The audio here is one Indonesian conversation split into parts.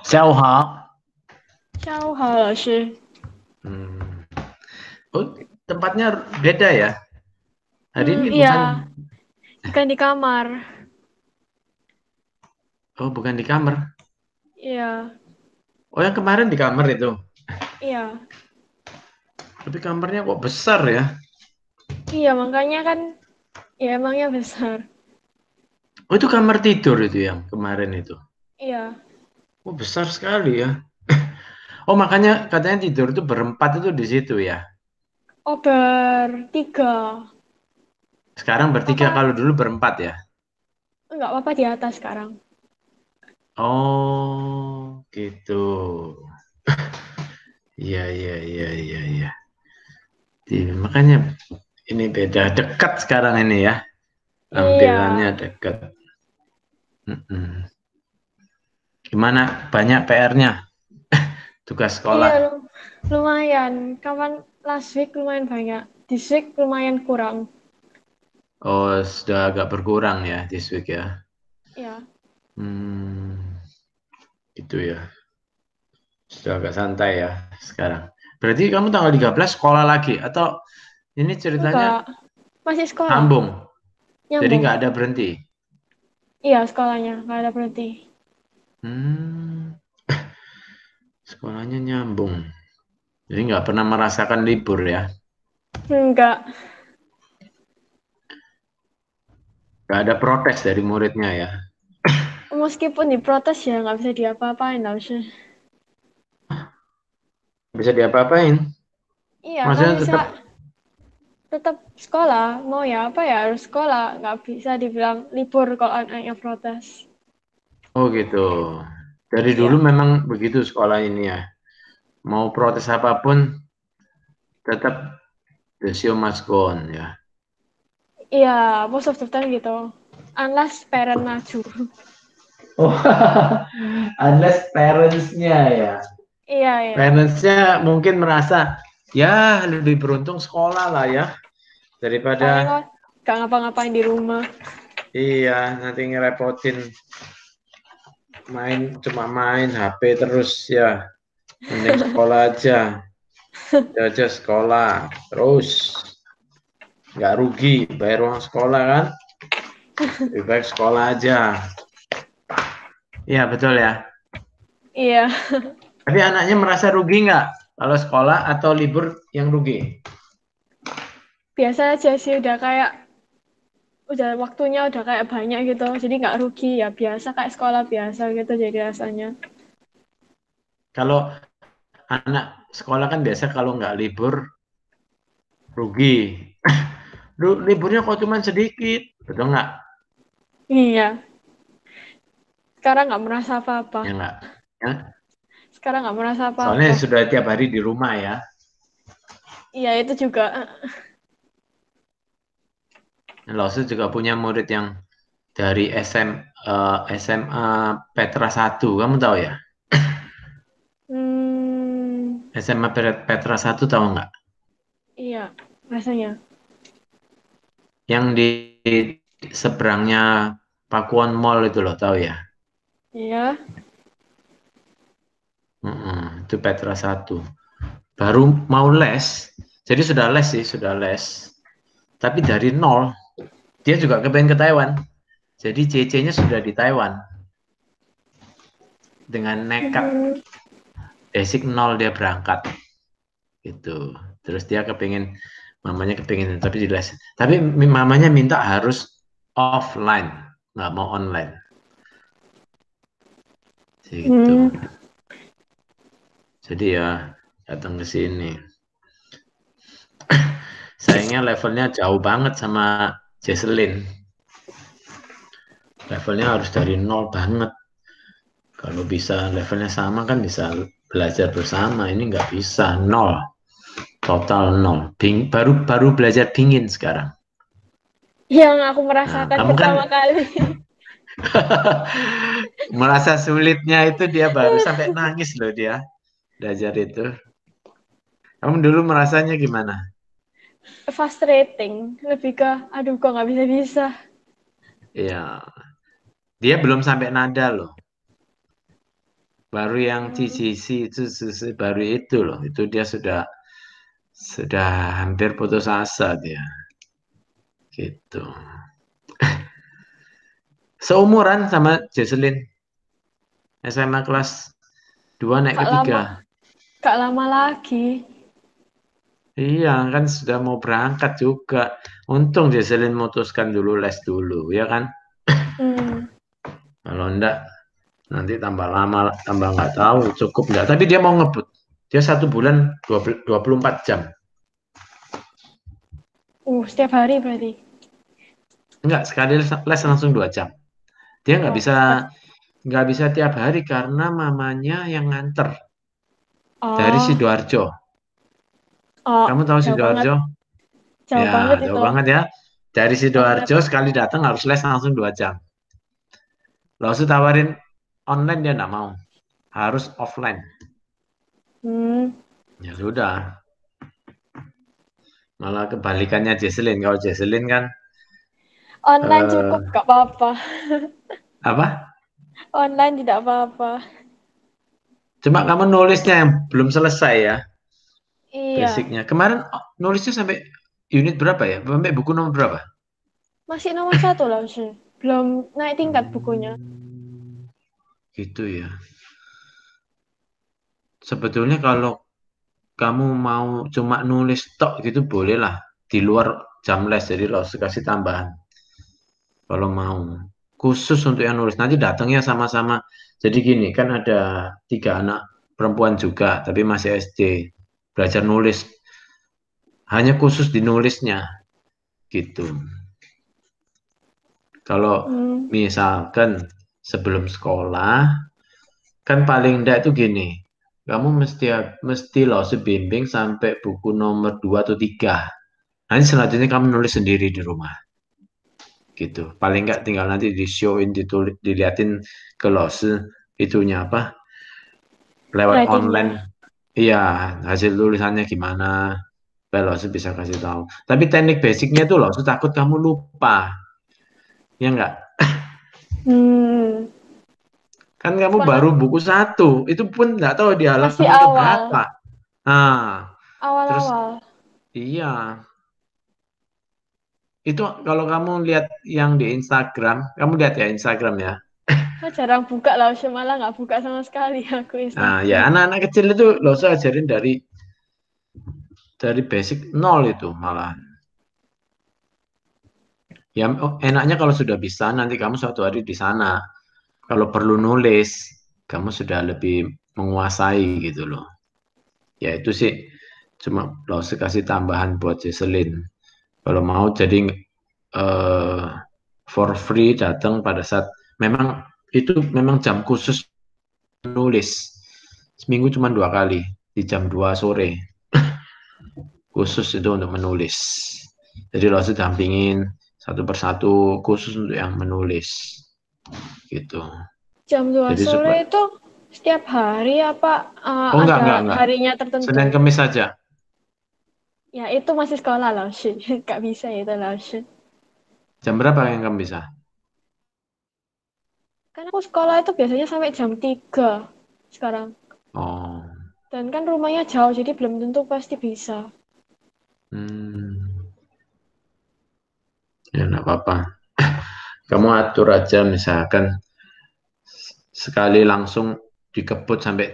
下午好。下午好，老师。Hmm. Oh, tempatnya beda ya? Hari ini Iya, bukan. bukan di kamar. Oh, bukan di kamar. Iya, Oh, yang kemarin di kamar itu. iya, Tapi kamarnya kok besar ya? iya. Makanya kan, ya emangnya besar. Oh, itu kamar tidur itu yang kemarin itu. Iya. Oh, besar sekali ya. Oh, makanya katanya tidur itu berempat itu di situ ya. Oh, bertiga. Sekarang bertiga, Papa, kalau dulu berempat ya. enggak apa-apa di atas sekarang. Oh, gitu. Iya, iya, iya, iya, iya. Makanya ini beda, dekat sekarang ini ya. Iya, Lampirannya dekat. Mm-mm. Gimana? Banyak PR-nya, tugas iya, sekolah. lumayan. Kapan last week lumayan banyak. This week lumayan kurang. Oh, sudah agak berkurang ya this week ya. Iya, Hmm, gitu ya. Sudah agak santai ya sekarang. Berarti kamu tanggal 13 sekolah lagi atau ini ceritanya enggak. Masih sekolah. sambung. Jadi Nyambung. nggak ada berhenti. Iya, sekolahnya. Nggak ada berhenti. Hmm, sekolahnya nyambung. Jadi nggak pernah merasakan libur ya. Enggak. Nggak ada protes dari muridnya ya. Meskipun diprotes ya nggak bisa diapa-apain, langsung. Bisa diapa-apain. Iya, kan Maksudnya bisa tetap. tetap sekolah, mau ya apa ya harus sekolah, nggak bisa dibilang libur kalau anaknya protes. Oh gitu. Dari dulu Iya, memang begitu sekolah ini ya. Mau protes apapun tetap the show must go on ya. iya, most of the time gitu, unless parent maju. Oh, unless parents-nya ya. Iya, iya, Parents-nya mungkin merasa ya lebih beruntung sekolah lah ya paling daripada nggak ngapa-ngapain di rumah. iya nanti ngerepotin main cuma main HP terus ya. Mending sekolah aja. Udah aja sekolah terus nggak rugi bayar uang sekolah kan. Lebih baik sekolah aja. Iya betul ya. Iya, Tapi anaknya merasa rugi nggak kalau sekolah atau libur yang rugi? biasa aja sih, udah waktunya udah kayak banyak gitu, jadi nggak rugi ya, biasa kayak sekolah biasa gitu jadi rasanya. Kalau anak sekolah kan biasa kalau nggak libur rugi. Liburnya kok cuma sedikit, betul nggak? Iya, sekarang nggak merasa apa-apa. Ya nggak? Ya? Sekarang nggak merasa Soalnya apa-apa. sudah tiap hari di rumah ya. Iya, itu juga. Lalu juga punya murid yang dari SMA Petra 1, kamu tahu ya? Hmm, SMA Petra 1 tahu nggak? iya, rasanya. Yang di seberangnya Pakuan Mall itu loh, tahu ya? Iya. Itu Petra 1. Baru mau les, jadi sudah les sih, sudah les. Tapi dari nol, dia juga kepengen ke Taiwan. Jadi CC-nya sudah di Taiwan. Dengan nekat Hmm, basic nol dia berangkat. Gitu. Terus dia kepingin, mamanya kepingin, tapi di les. Tapi mamanya minta harus offline, nggak mau online. Gitu. hmm. Jadi ya datang ke sini. Sayangnya levelnya jauh banget sama Jesselyn. Levelnya harus dari nol banget. Kalau bisa levelnya sama kan bisa belajar bersama. Ini nggak bisa, nol. Total nol. Baru baru belajar dingin sekarang. Yang aku Nah, merasakan kamu kan pertama kali. merasa sulitnya itu dia baru sampai nangis loh dia belajar itu. Kamu dulu merasanya gimana? Frustrating. Lebih ke, aduh kok nggak bisa-bisa. Ya, dia belum sampai nada loh. Baru yang CCC itu baru itu loh. Itu dia sudah hampir putus asa dia. Gitu. Seumuran sama Jesselyn. SMA kelas 2 naik ke Gak 3. lama, gak lama lagi. Iya, kan sudah mau berangkat juga. Untung Jesselyn memutuskan dulu les dulu, ya kan? Hmm. Kalau enggak, nanti tambah lama, tambah nggak tahu cukup enggak. Tapi dia mau ngebut. Dia 1 bulan 24 jam. Setiap hari berarti. Enggak, sekali les langsung 2 jam. Dia nggak Oh, bisa tiap hari karena mamanya yang nganter dari oh, Sidoarjo. oh, Kamu tahu jauh banget, Sidoarjo? jauh Ya, banget jauh itu, banget ya. Dari banget. Sidoarjo sekali datang harus les langsung 2 jam. Lalu saya tawarin online dia nggak mau. Harus offline. Hmm. Ya sudah. Malah kebalikannya Jesselyn. Kalau Jesselyn kan Online cukup, eh, gak apa-apa. apa? Online tidak apa-apa. Cuma kamu nulisnya yang belum selesai ya, Iya, basicnya. Kemarin nulisnya sampai unit berapa ya? Sampai buku nomor berapa? masih nomor satu lah sih. Belum naik tingkat bukunya. Hmm, gitu ya. Sebetulnya kalau kamu mau cuma nulis tok gitu boleh lah. Di luar jam les, jadi lo kasih tambahan. Kalau mau. Khusus untuk yang nulis. Nanti datangnya sama-sama. Jadi gini, kan ada 3 anak perempuan juga, tapi masih SD. Belajar nulis. Hanya khusus di nulisnya. Gitu. Kalau Hmm. misalkan sebelum sekolah, kan paling enggak itu gini. Kamu mesti loh sebimbing sampai buku nomor 2 atau 3. Nanti selanjutnya kamu nulis sendiri di rumah. Gitu. Paling enggak tinggal nanti di showin, ditulis, diliatin ke lose itunya apa? Lewat online. Writingnya. Iya, hasil tulisannya gimana? Lose bisa kasih tahu. Tapi teknik basicnya itu loh, takut kamu lupa. Ya enggak? Hmm. Kan kamu Mana baru buku 1, itu pun nggak tahu di masih halaman awal, keberapa. Nah, terus awal-awal. iya, itu kalau kamu lihat yang di Instagram, kamu lihat ya Instagram ya. Nah, jarang buka lah, malah nggak buka sama sekali aku Nah, ya Instagram. anak-anak kecil itu lo saya ajarin dari basic nol itu malah. Ya enaknya kalau sudah bisa nanti kamu suatu hari di sana. Kalau perlu nulis, kamu sudah lebih menguasai gitu loh. Ya itu sih cuma lo kasih tambahan buat Jesselyn. Kalau mau jadi eh, for free datang pada saat memang itu memang jam khusus nulis. Seminggu cuma 2 kali di jam 2 sore. Khusus itu untuk menulis. Jadi lo harus dampingin satu persatu khusus untuk yang menulis gitu. Jam 2 Jadi sore supaya itu setiap hari apa oh ada enggak. harinya tertentu? Senin Kemis saja. Ya itu masih sekolah lah sih, nggak bisa itu lah sih. Jam berapa yang kamu bisa? Kan aku sekolah itu biasanya sampai jam 3 sekarang. Oh. Dan kan rumahnya jauh, jadi belum tentu pasti bisa. Hmm. Ya enggak apa-apa. Kamu atur aja misalkan sekali langsung dikebut sampai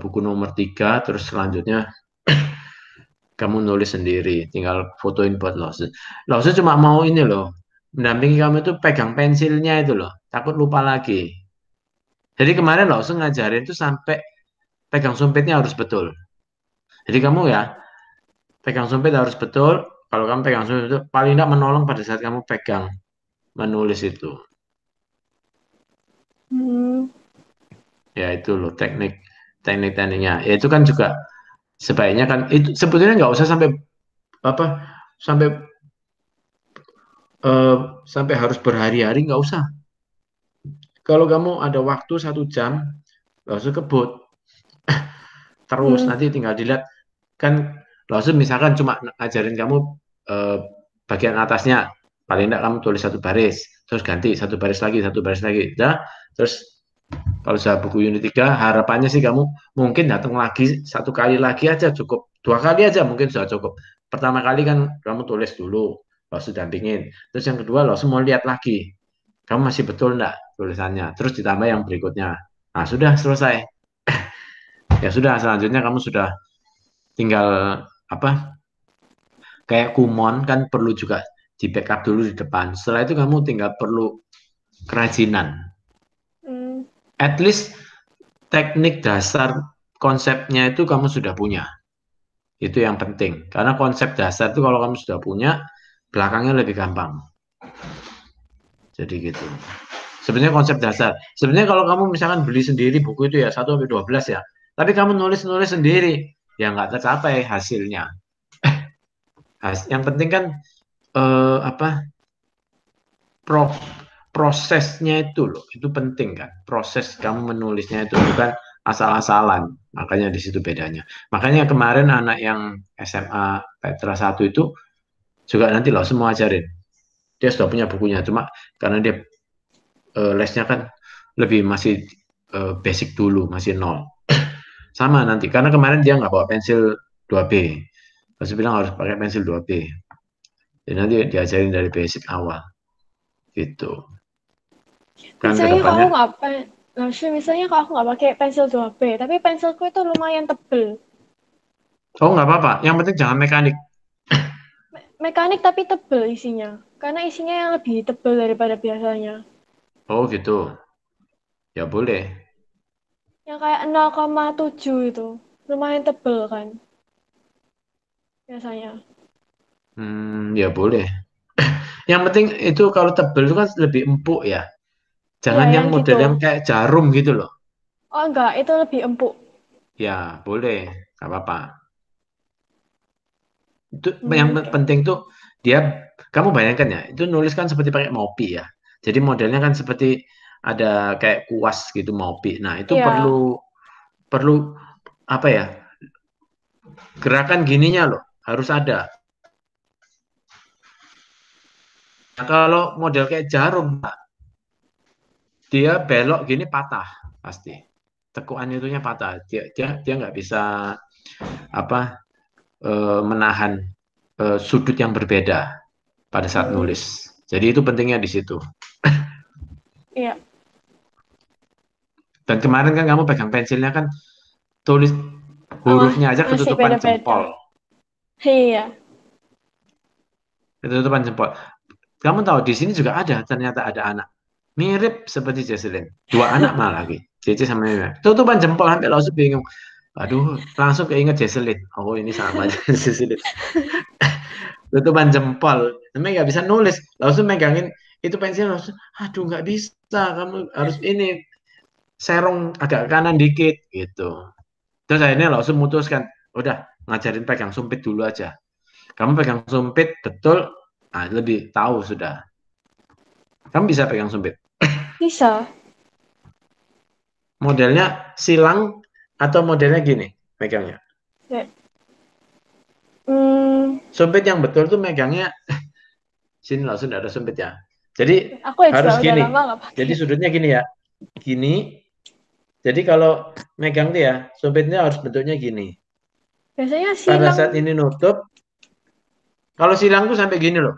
buku nomor 3, terus selanjutnya kamu nulis sendiri, tinggal fotoin buat Lause. Lause cuma mau ini loh, mendampingi kamu itu pegang pensilnya itu loh, takut lupa lagi. Jadi kemarin Lause ngajarin itu sampai pegang sumpitnya harus betul. Jadi kamu ya, pegang sumpit harus betul, kalau kamu pegang sumpit itu paling tidak menolong pada saat kamu pegang menulis itu. Hmm. Ya itu loh tekniknya. Ya itu kan juga sebaiknya kan itu sebetulnya nggak usah sampai apa sampai eh, sampai harus berhari-hari nggak usah. Kalau kamu ada waktu 1 jam, langsung kebut terus Hmm. nanti tinggal dilihat kan langsung misalkan cuma ngajarin kamu eh, bagian atasnya paling tidak kamu tulis 1 baris terus ganti 1 baris lagi 1 baris lagi, dah terus Kalau sudah buku unit 3, harapannya sih kamu mungkin datang lagi 1 kali lagi aja cukup. 2 kali aja mungkin sudah cukup. Pertama kali kan kamu tulis dulu, lo sudah pingin. Terus yang kedua lo semua lihat lagi. Kamu masih betul enggak tulisannya. Terus ditambah yang berikutnya. Nah, sudah selesai. Ya sudah, selanjutnya kamu sudah tinggal apa? Kayak kumon kan perlu juga di backup dulu di depan. Setelah itu kamu tinggal perlu kerajinan. Hmm. At least teknik dasar konsepnya itu kamu sudah punya. Itu yang penting. Karena konsep dasar itu kalau kamu sudah punya, belakangnya lebih gampang. Jadi gitu. Sebenarnya konsep dasar. Sebenarnya kalau kamu misalkan beli sendiri buku itu ya 1 sampai 12 ya. Tapi kamu nulis-nulis sendiri, ya nggak tercapai hasilnya. Yang penting kan apa pro prosesnya itu loh, itu penting kan. Proses kamu menulisnya itu bukan asal-asalan. Makanya di situ bedanya. Makanya kemarin anak yang SMA Petra 1 itu juga nanti loh semua ajarin. Dia sudah punya bukunya, cuma karena dia lesnya kan lebih masih basic dulu, masih nol. Sama nanti, karena kemarin dia nggak bawa pensil 2B. Terus bilang harus pakai pensil 2B. Jadi nanti diajarin dari basic awal. Gitu. Kan Misalnya kalau kedepannya, aku nggak misalnya kalau aku nggak pakai pensil 2B, tapi pensilku itu lumayan tebel. oh nggak apa-apa. Yang penting jangan mekanik. Mekanik tapi tebel isinya. Karena isinya yang lebih tebel daripada biasanya. Oh gitu. Ya boleh. Yang kayak 0,7 itu. Lumayan tebel kan biasanya. Ya boleh. Yang penting itu kalau tebel itu kan lebih empuk ya. Iya, Jangan yang yang model gitu. yang kayak jarum gitu loh. Oh enggak, itu lebih empuk. Ya boleh. Nggak apa-apa. Itu yang Oke. penting tuh dia, kamu bayangkan ya, itu nulis kan seperti pakai Mopi ya. Jadi modelnya kan seperti ada kayak kuas gitu Mopi. Nah, itu perlu Iya. perlu apa ya? Gerakan gininya loh, harus ada. Nah, kalau model kayak jarum, dia belok gini patah pasti. Tekuan itunya patah. Dia nggak bisa apa menahan sudut yang berbeda pada saat Hmm, nulis. Jadi itu pentingnya di situ. iya. Dan kemarin kan kamu pegang pensilnya kan tulis hurufnya aja Masih ketutupan beda-beda. jempol. Iya. Ketutupan jempol. Kamu tahu di sini juga ada, ternyata ada anak mirip seperti Jesselyn. 2 anak malah lagi. Cece sama Mimi. Tutupan jempol sampai langsung bingung. Aduh, langsung keinget Jesselyn. Oh, ini sama aja Jesselyn. Tutupan jempol. Namanya nggak bisa nulis. Langsung megangin itu pensil langsung. Aduh, nggak bisa. Kamu harus ini serong agak kanan dikit gitu. Terus akhirnya langsung memutuskan, udah ngajarin pegang sumpit dulu aja. Kamu pegang sumpit betul, nah, lebih tahu sudah. Kamu bisa pegang sumpit. Bisa. Modelnya silang atau modelnya gini megangnya. Ya. Hmm, Sumpit yang betul tuh megangnya sini langsung ada sumpit ya. Jadi aku ya juga harus udah gini. lama nggak pakai. Jadi sudutnya gini ya. Gini. Jadi kalau megang dia, sumpitnya harus bentuknya gini. Biasanya Pada silang. saat ini nutup, kalau silang tuh sampai gini loh.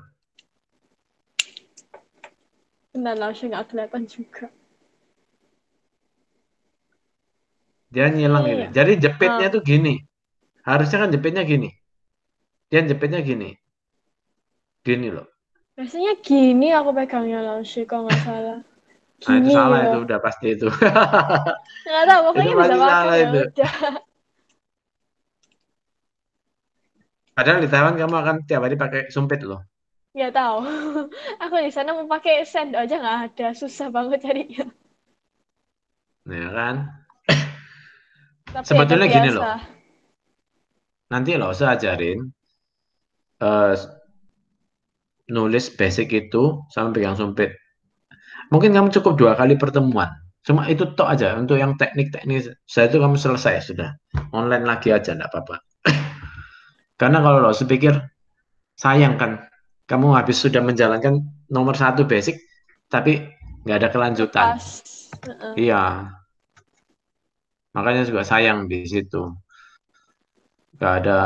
Benar langsung nggak kelihatan juga. Dia nyilang gini. Iya. Jadi jepitnya Ah, tuh gini. Harusnya kan jepitnya gini. Dia jepitnya gini. Gini loh. biasanya gini aku pegangnya langsung kalau nggak salah. Nah itu Gini salah gitu. itu udah pasti itu. Nggak tahu, Itu pokoknya bisa pasti pakai salah ya itu. udah. Padahal di Taiwan kamu akan tiap hari pakai sumpit loh. Nggak tahu. Aku di sana mau pakai send aja nggak ada, susah banget carinya. Nah kan. Tapi ya udah Sebetulnya gini biasa. loh. Nanti loh saya ajarin eh, nulis basic itu sama pegang sumpit. Mungkin kamu cukup 2 kali pertemuan. Cuma itu tok aja untuk yang teknik-teknik. Saya itu kamu selesai sudah. Online lagi aja enggak apa-apa. Karena kalau lo sepikir sayang kan kamu habis sudah menjalankan nomor 1 basic tapi nggak ada kelanjutan. Lepas. Iya, makanya juga sayang di situ. Nggak ada,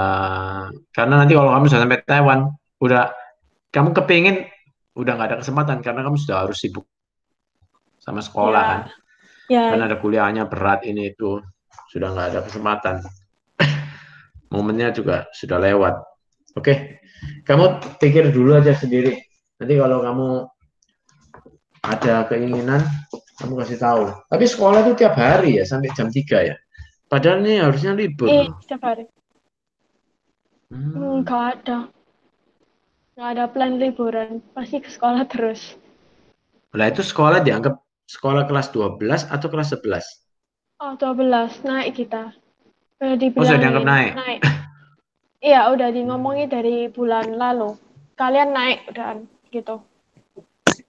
karena nanti kalau kamu sudah sampai Taiwan, udah kamu kepingin, udah nggak ada kesempatan karena kamu sudah harus sibuk sama sekolah kan. Ya, ya, Karena ada kuliahnya berat ini itu, sudah nggak ada kesempatan. Momennya juga sudah lewat. Oke, kamu pikir dulu aja sendiri. Nanti kalau kamu ada keinginan, kamu kasih tahu. Tapi sekolah itu tiap hari ya, sampai jam 3 ya. Padahal ini harusnya libur loh. setiap hari. Hmm. Nggak ada. Nggak ada plan liburan. Pasti ke sekolah terus. Nah itu sekolah dianggap sekolah kelas 12 atau kelas 11? Oh, 12. Naik kita. Udah Oh sudah dianggap dibilangin. naik. Naik. Iya, udah di ngomongin Hmm. dari bulan lalu. Kalian naik, udah gitu.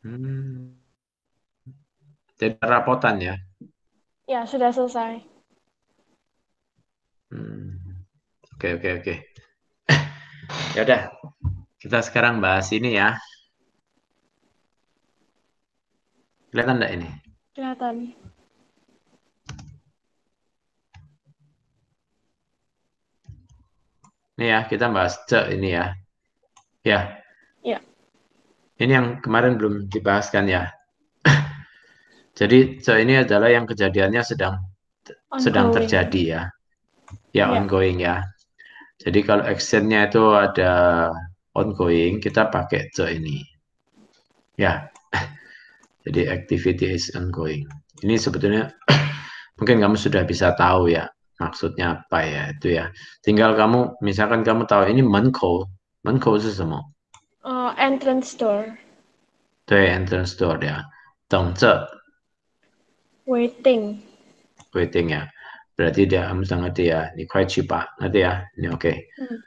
Hmm. Jadi rapotan ya. Ya, sudah selesai. Hmm. Oke, oke, oke. Ya udah, kita sekarang bahas ini ya. Kelihatan enggak ini? Kelihatan. Ini ya, kita bahas cek ini ya. Ya, Ya, ini yang kemarin belum dibahaskan ya. Jadi cek ini adalah yang kejadiannya sedang ongoing. terjadi ya. Ya, Ya, ongoing ya. Jadi kalau actionnya itu ada ongoing, kita pakai cek ini. Ya, jadi activity is ongoing. Ini sebetulnya mungkin kamu sudah bisa tahu ya maksudnya apa ya itu ya. Tinggal kamu misalkan kamu tahu ini menko, menko itu semua. entrance door. 对 entrance door 呀，等着 Waiting. waiting ya. Berarti dia kamu sangat ngerti ya. Ini quite cheap pak, ngerti ya. Ini oke. Hmm.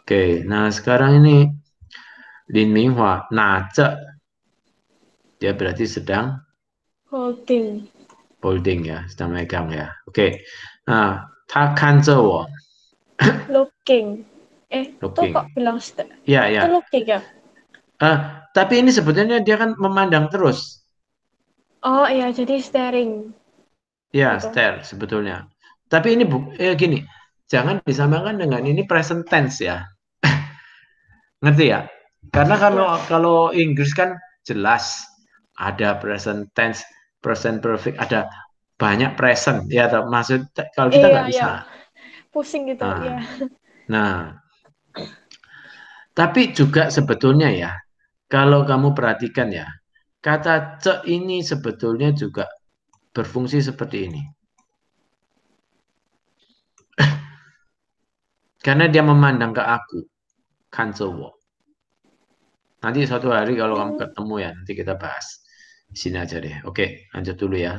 Oke, nah sekarang ini Lin Minghua nace, dia berarti sedang Holding. holding ya, sedang megang ya. Oke, nah, 他看着我 Looking. Tuh kok looking. bilang Ya itu ya. looking ya? Tapi ini sebetulnya dia kan memandang terus. Oh iya, jadi staring Ya, gitu. stare sebetulnya. Tapi ini gini, jangan disamakan dengan ini present tense ya. Ngerti ya? Karena kalau Ya. kalau Inggris kan jelas ada present tense, present perfect, ada banyak present ya. Maksud kalau kita Iya, nggak ya. bisa. Pusing gitu, ya. Nah, nah, tapi juga sebetulnya ya, kalau kamu perhatikan ya, kata ce ini sebetulnya juga berfungsi seperti ini. Karena dia memandang ke aku, kan cowok. Nanti suatu hari kalau kamu Hmm. ketemu ya, nanti kita bahas. Di sini aja deh. Oke, lanjut dulu ya.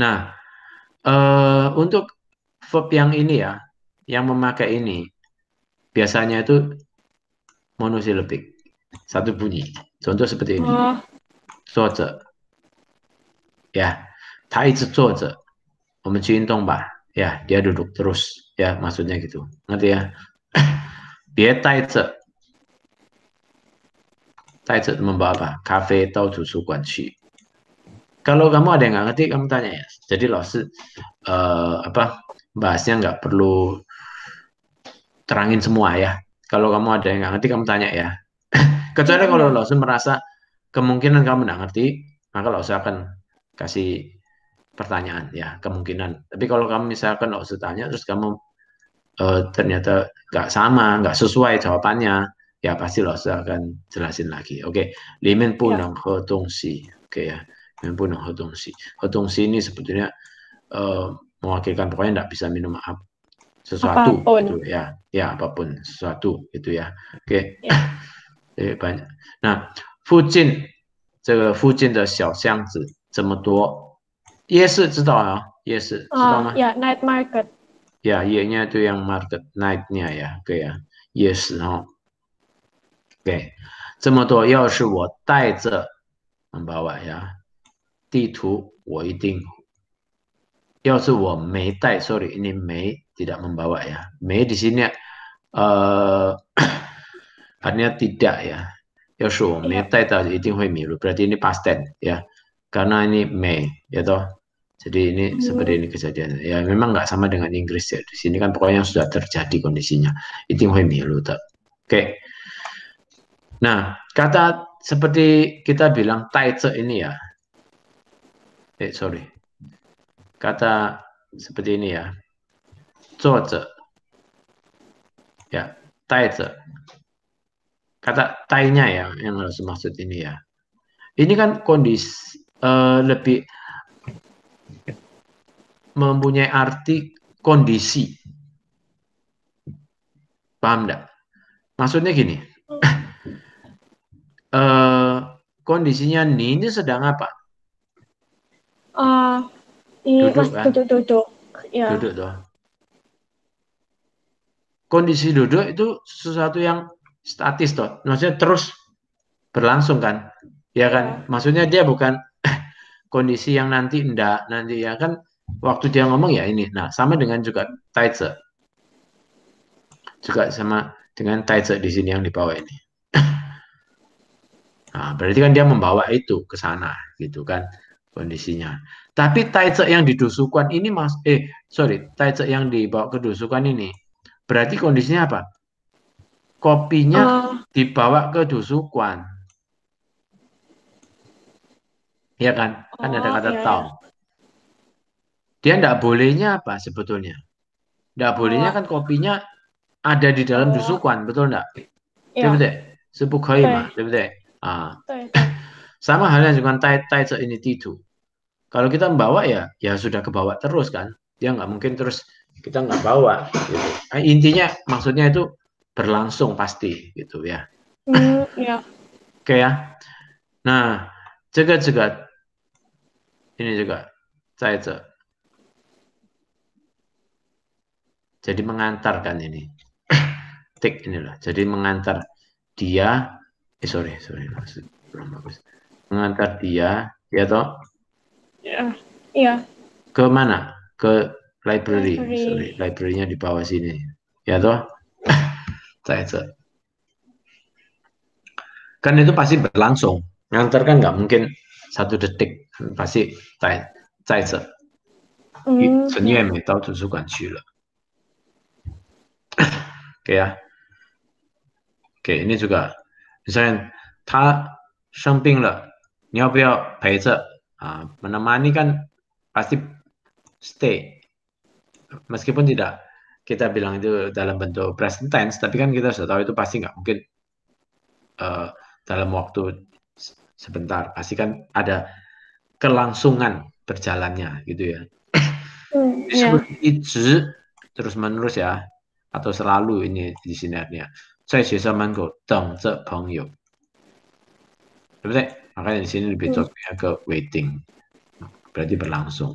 Nah, untuk verb yang ini ya, yang memakai ini, biasanya itu monosilabik. Satu bunyi. Contoh seperti ini. Oh, 坐着 ya, 他一直坐着，我们去运动吧. Ya, dia duduk terus. Ya, maksudnya gitu. Ngerti ya? 别带着membawa apa? Kafe atau 图书馆去. Kalau kamu ada yang nggak ngerti, kamu tanya ya. Jadi laosi apa bahasnya nggak perlu terangin semua ya. Kalau kamu ada yang nggak ngerti, kamu tanya ya. Kecuali iya, kalau iya. laosi merasa kemungkinan kamu nggak ngerti, maka laosi akan kasih pertanyaan ya, kemungkinan. Tapi kalau kamu misalkan laosi tanya, terus kamu ternyata nggak sama, nggak sesuai jawabannya, ya pasti laosi akan jelasin lagi. Oke, limen Iya. punang he dongxi. Oke ya, limen punang he dongxi. He dongxi ini sebetulnya mewakilkan pokoknya nggak bisa minum sesuatu Apapun. itu ya, ya apapun sesuatu itu ya. Oke, Ya. banyak. Nah, 附近这个附近的小巷子这么多，夜市知道啊？夜市知道吗？ Ya, night market. Ya, Y-nya itu yang market night-nya ya. Oke ya. Yes, oh. Oke. 这么多，要是我带着 membawa ya. 地图我一定，要是我没带，sorry, ini 没 tidak membawa ya. 没 di sini artinya tidak ya. 要是我没 Iya. 带到，一定会迷路。Berarti ini past tense ya. karena ini Mei, ya toh. Jadi ini seperti ini kejadiannya. Ya memang nggak sama dengan Inggris ya. Di sini kan pokoknya sudah terjadi kondisinya. Itu yang Oke. Nah, kata seperti kita bilang taitse ini ya. Sorry. Kata seperti ini ya. Zuoze. Ya, taitse. Kata tainya ya yang harus maksud ini ya. Ini kan kondisi lebih mempunyai arti kondisi. Paham enggak? Maksudnya gini. Kondisinya ini sedang apa? Ini Duduk Mas kan? duduk. Ya. Duduk toh. Kondisi duduk itu sesuatu yang statis toh. Maksudnya terus berlangsung kan? Ya kan? Maksudnya dia bukan kondisi yang nanti enggak, nanti ya kan waktu dia ngomong ya ini. Nah, sama dengan juga taitse. Juga sama dengan taitse di sini yang di bawah ini. Nah, berarti kan dia membawa itu ke sana gitu kan kondisinya. Tapi taitse yang di dusukan ini taitse yang dibawa ke dusukan ini berarti kondisinya apa? Kopinya dibawa ke dusukan. Ya kan? Kan ada kata tau. Dia enggak bolehnya apa sebetulnya? Enggak bolehnya kan kopinya ada di dalam dusukan, betul enggak? 对不对？是不可以嘛，对不对？啊，sama halnya dengan taitse ini titu. Kalau kita membawa ya sudah kebawa terus kan. Dia nggak mungkin terus kita nggak bawa. Gitu. Intinya maksudnya itu berlangsung pasti gitu ya. Oke ya. Nah, 这个 ini juga 在这. Jadi mengantarkan ini. Tik inilah. Jadi mengantar dia. Sorry. Belum bagus. Mengantar dia, ya toh? Iya. Ke mana? Ke library. Sorry, library-nya di bawah sini. Ya toh? Kan itu pasti berlangsung. Ngantar kan nggak mungkin 1 detik. Pasti 在这. 陈月美到图书馆去了. Oke ya. Oke, ini juga. Misalnya, 他生病了，你要不要陪着? Menemani kan pasti stay. Meskipun tidak kita bilang itu dalam bentuk present tense, tapi kan kita sudah tahu itu pasti nggak mungkin dalam waktu sebentar. Pasti kan ada kelangsungan berjalannya gitu ya. Disebut izi terus menerus ya, atau selalu ini di sini artinya. 在学校门口等着朋友，对不对？Makanya di sini lebih cocoknya ke waiting, berarti berlangsung.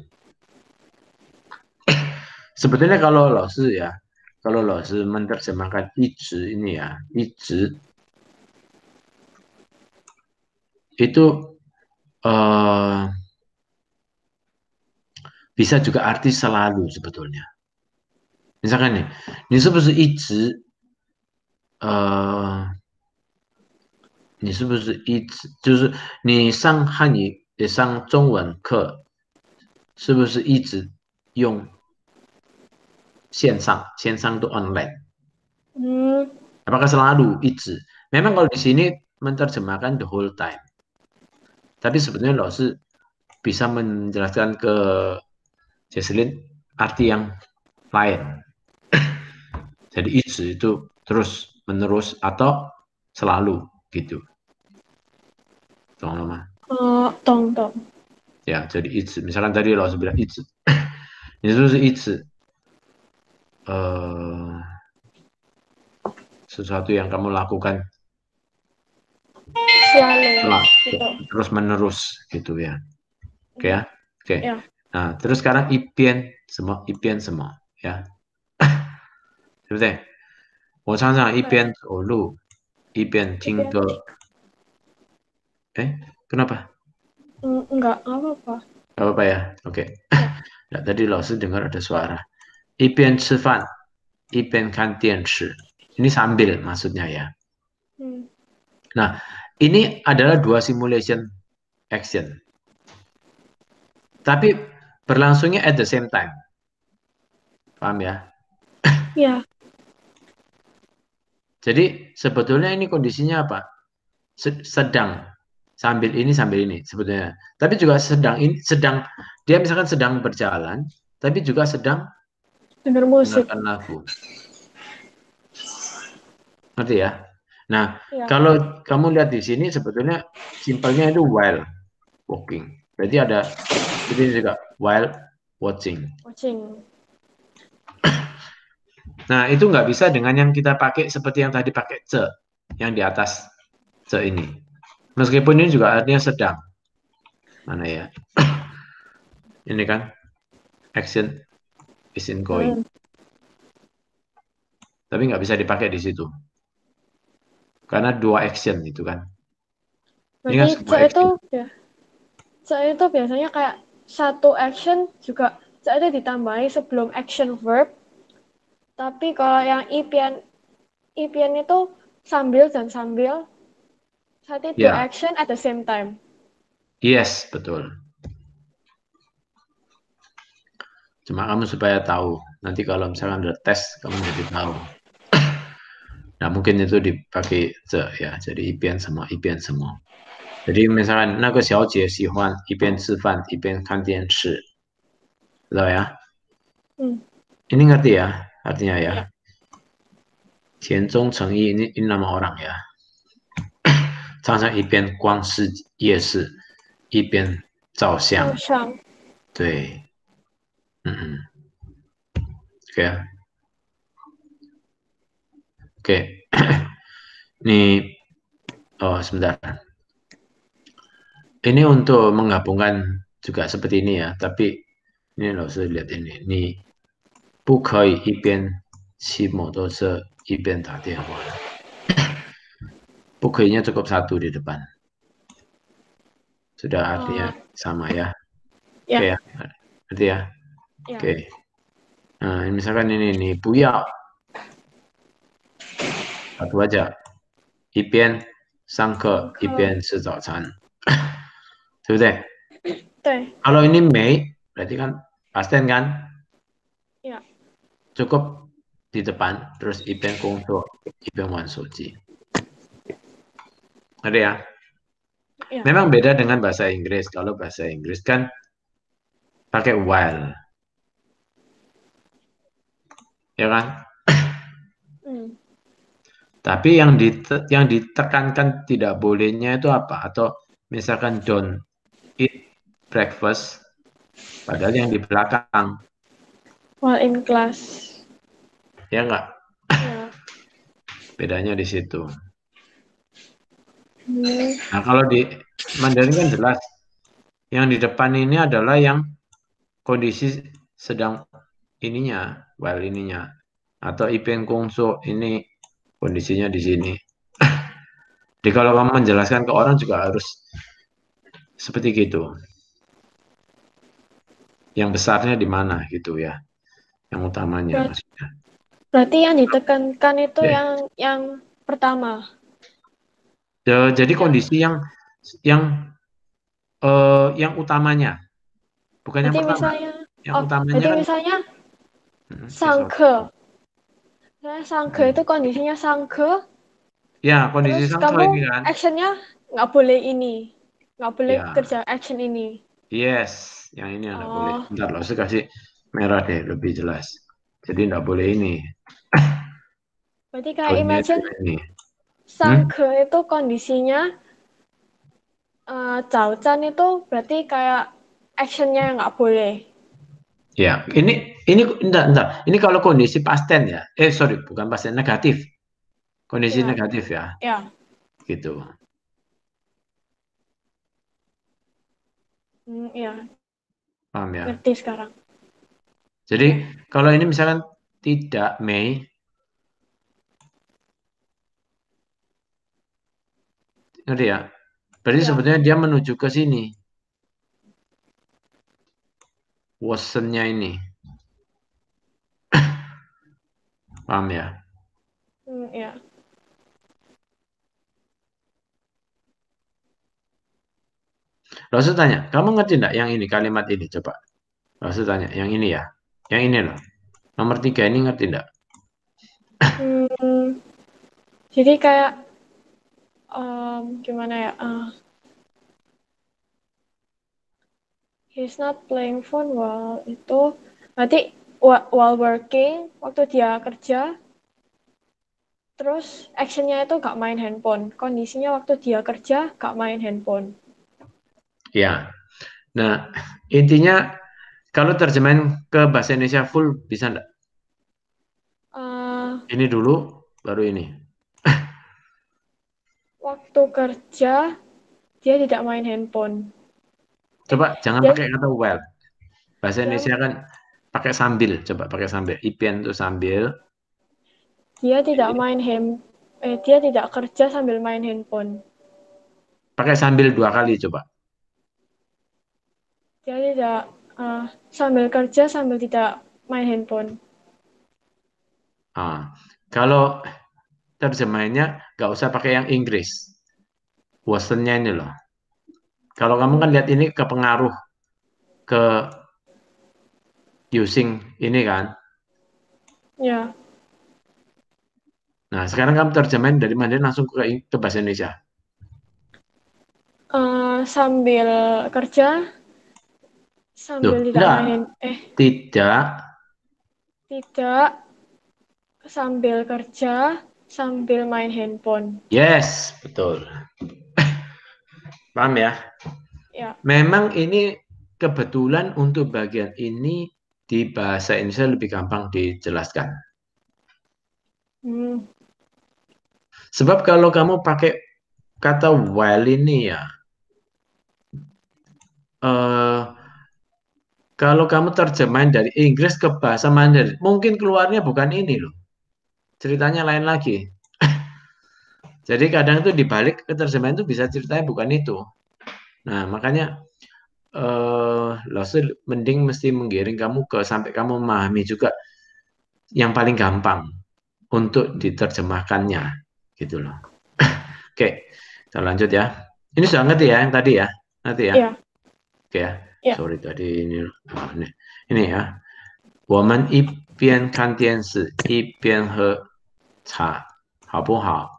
Sebetulnya kalau Laosi menerjemahkan izi ini ya, izi itu bisa juga arti selalu sebetulnya. Misalkan nih, 你是不是一直你是不是一直就是你上汉语也上中文课，是不是一直用线上itu online? Apakah selalu izi? Memang kalau di sini menerjemahkan the whole time. Tapi sebetulnya Laosi bisa menjelaskan ke Jesslyn arti yang lain. Jadi izi itu terus menerus atau selalu gitu. Tolong. Ya, jadi izi. Misalkan tadi Laosi bilang izi. Itu izi. Sesuatu yang kamu lakukan selalu gitu. Terus menerus gitu ya. Oke ya. Oke. Nah, terus sekarang ipian semua ya. 对不对？我常常一边走路一边听歌。Kenapa? Enggak apa-apa. Enggak apa-apa ya. Oke. Nah, tadi Laosi dengar ada suara. 一边吃饭一边看电视. Ini sambil maksudnya ya. Nah, ini adalah 2 simulation action. Tapi berlangsungnya at the same time. Paham ya? Iya. Jadi sebetulnya ini kondisinya apa? Sedang sambil ini sebetulnya. Tapi juga sedang dia misalkan sedang berjalan, tapi juga sedang Denger musik. mendengarkan lagu. Ngerti ya? Nah, Iya. kalau kamu lihat di sini sebetulnya simpelnya itu while walking. Berarti ada ini juga while watching. Watching. Nah, itu nggak bisa dengan yang kita pakai seperti yang tadi pakai ce, yang di atas ce ini. Meskipun ini juga artinya sedang. Mana ya? Ini kan action is in going. Hmm. Tapi nggak bisa dipakai di situ. Karena dua action itu kan. Ini Berarti kan C sebuah itu action. ya. C itu biasanya kayak satu action juga C itu ditambahi sebelum action verb. Tapi kalau yang ipian itu sambil dan sambil. Satu dua Ya, action at the same time. yes, betul. Cuma kamu supaya tahu. Nanti kalau misalkan ada tes, kamu jadi tahu. Nah, mungkin itu dipakai ce ya. Jadi ipian semua, ipian semua. Jadi misalkan 那个小姐喜欢一边吃饭一边看电视，知道ya? Hmm. Ini ngerti ya artinya ya. Ya. Tianzong Chengyi ini nama orang ya. 常常一边逛市夜市一边照相。照相。对，嗯嗯，oke ya. Oke. Ini oh sebentar. Ini untuk menggabungkan juga seperti ini ya, tapi ini loh saya lihat ini. Ini 不可以一边骑摩托车一边打电话。不可以nya cukup satu di depan. Sudah artinya Oh, sama ya. Oke ya. ya. Berarti ya. Ya. Oke. Nah, misalkan ini nih, 不要 satu aja. 一边上课一 Sangka. 边吃早餐，对不对？对。Kalau ini Mei, berarti kan past tense kan? Ya. Cukup di depan, terus 一边工作一边玩手机。Ada ya? Ya. Memang beda dengan bahasa Inggris. Kalau bahasa Inggris kan pakai while, ya kan? Hmm. Tapi yang ditekankan tidak bolehnya itu apa? Atau misalkan don't eat breakfast, padahal yang di belakang, While in class. ya nggak? Ya. Bedanya di situ. Hmm. Nah, kalau di Mandarin kan jelas, yang di depan ini adalah yang kondisi sedang ininya, while ininya. Atau Ipen Kungsu ini kondisinya di sini. Jadi kalau kamu menjelaskan ke orang juga harus seperti gitu. Yang besarnya di mana gitu ya. Yang utamanya Ber- maksudnya. Berarti yang ditekankan itu Ya. yang pertama. Jadi Yang kondisi yang utamanya, bukan yang berarti pertama. misalnya Yang utamanya berarti kan misalnya sesuatu. sangke. Nah, sangke Hmm. itu kondisinya sangke, Ya, kondisi terus sangka kamu ini kan. actionnya nggak boleh ini, nggak boleh Ya, kerja action ini. yes, yang ini yang nggak boleh. Oh, Bentar loh, saya kasih merah deh, lebih jelas. Jadi nggak boleh ini. berarti kayak Daunnya itu imagine ini. Hmm? sangke itu kondisinya Caucan itu berarti kayak actionnya yang nggak boleh. Ya, ini entar. Ini kalau kondisi past tense ya. Sorry, bukan past tense, negatif. Kondisi Ya, negatif ya, ya. gitu. Ya, Paham ya? ngerti sekarang. Jadi Ya, kalau ini misalkan tidak Mei, ngerti ya? Berarti ya, sebetulnya dia menuju ke sini. Wasn't-nya ini. Paham ya? ya. Langsung tanya, kamu ngerti enggak yang ini, kalimat ini? Coba. Langsung tanya, yang ini ya. Yang ini loh. Nomor 3 ini ngerti enggak? Jadi kayak gimana ya? He's not playing phone while itu berarti while working, waktu dia kerja, terus actionnya itu gak main handphone. Kondisinya waktu dia kerja gak main handphone. Ya. Nah, intinya kalau terjemahin ke bahasa Indonesia full bisa enggak? Ini dulu, baru ini. Waktu kerja dia tidak main handphone. Coba jangan Dia, pakai kata well. Bahasa dia Indonesia kan pakai sambil. Coba pakai sambil. Ipian itu sambil. dia tidak main dia tidak kerja sambil main handphone. Pakai sambil 2 kali coba. Dia tidak sambil kerja sambil tidak main handphone. Kalau terjemahannya nggak usah pakai yang Inggris. Wasn't-nya ini loh. Kalau kamu kan lihat ini kepengaruh ke using ini kan. Ya. Nah, sekarang kamu terjemahin dari Mandarin langsung ke bahasa Indonesia. Sambil kerja Tuh, sambil tidak enggak. main Tidak. tidak sambil kerja sambil main handphone. Yes, betul. Paham ya? Ya. Memang ini kebetulan untuk bagian ini di bahasa Indonesia lebih gampang dijelaskan. Sebab kalau kamu pakai kata while ini ya, kalau kamu terjemahin dari Inggris ke bahasa Mandarin, mungkin keluarnya bukan ini loh. Ceritanya lain lagi. Jadi kadang itu dibalik ke terjemahan itu bisa ceritanya bukan itu. Nah, makanya Lawson mending mesti menggiring kamu ke sampai kamu memahami juga yang paling gampang untuk diterjemahkannya gitu loh. Oke, kita lanjut ya. Ini sudah ngerti ya yang tadi ya? Ngerti ya? Ya. Oke ya. Ya. Sorry tadi ini. Ini ya. 我们一边看电视一边喝茶，好不好？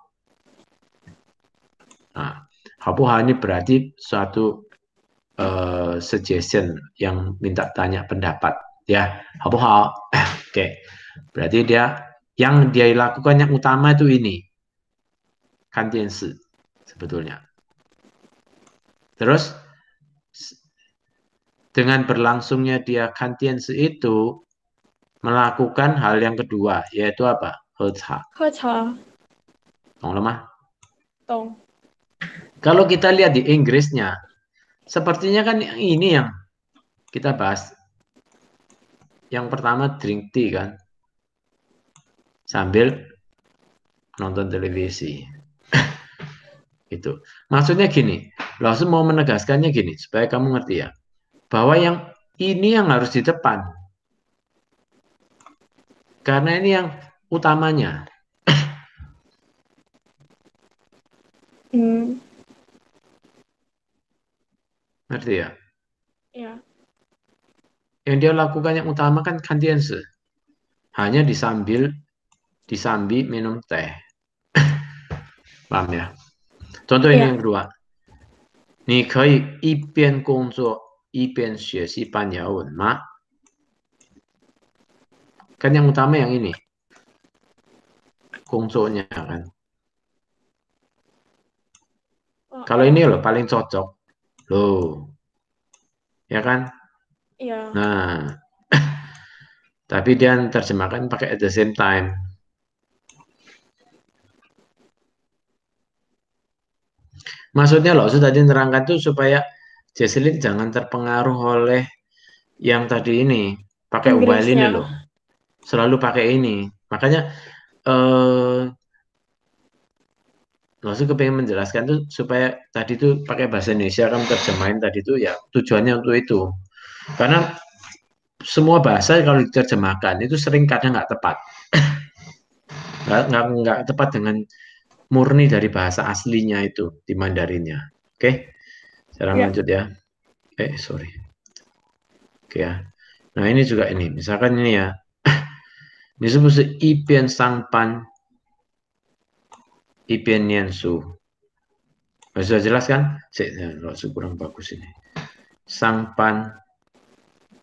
Nah, 好不好 ini berarti suatu suggestion yang minta tanya pendapat ya, 好不好? Oke, berarti yang dia lakukan yang utama itu ini, 看电视 sebetulnya. Terus dengan berlangsungnya dia 看电视 itu melakukan hal yang kedua, yaitu apa? 喝茶. 喝茶 懂了吗? dong. Kalau kita lihat di Inggrisnya, sepertinya kan ini yang kita bahas. Yang pertama drink tea kan, sambil nonton televisi. Itu. Maksudnya gini, langsung mau menegaskannya gini, supaya kamu ngerti ya, bahwa yang ini yang harus di depan. Karena ini yang utamanya. Ngerti ya? Ya. Yang dia lakukan yang utama kan kantiense. Hanya disambi minum teh. Paham ya? Contoh ini yang Ya. kedua. 你可以一边工作一边学习班牙文吗? Kan yang utama yang ini. Kongsonya kan. Kalau ini loh paling cocok. Loh. Ya kan? Iya. Nah. Tapi dia terjemahkan pakai at the same time. Maksudnya loh, sudah diterangkan tuh supaya Jesslyn jangan terpengaruh oleh yang tadi ini. Pakai while ini Inggrisnya. loh. Selalu pakai ini. Makanya maksud kepengen menjelaskan tuh supaya tadi tuh pakai bahasa Indonesia kamu terjemahin tadi tuh ya tujuannya untuk itu. Karena semua bahasa kalau diterjemahkan itu sering kadang nggak tepat. Nggak tepat dengan murni dari bahasa aslinya itu di Mandarinnya. Oke, sekarang Ya. lanjut ya. sorry. Oke ya. Nah ini juga ini, misalkan ini ya. Ini sebut ipian sangpan, ipian niansu. Sudah jelas kan? Kurang bagus ini. Sangpan,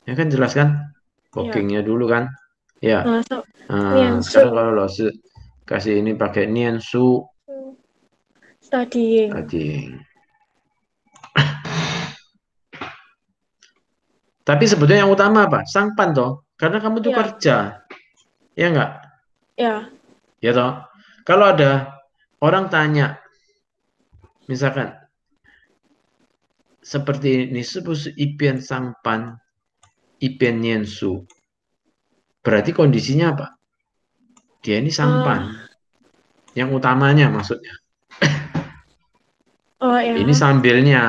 ya kan jelas kan? Ya. Bookingnya dulu kan? Ya. Nah, so, Nah, niansu, sekarang kalau lo kasih ini pakai niansu studying. tadi. Tapi sebetulnya yang utama apa? Sangpan toh. Karena kamu tuh Ya, kerja. Ya enggak? ya. Ya toh. Kalau ada orang tanya, misalkan seperti ini, sebut ipian sangpan, ipian niansu. Berarti kondisinya apa? Dia ini Uh, sampan. Yang utamanya maksudnya. oh Ini ya. sambilnya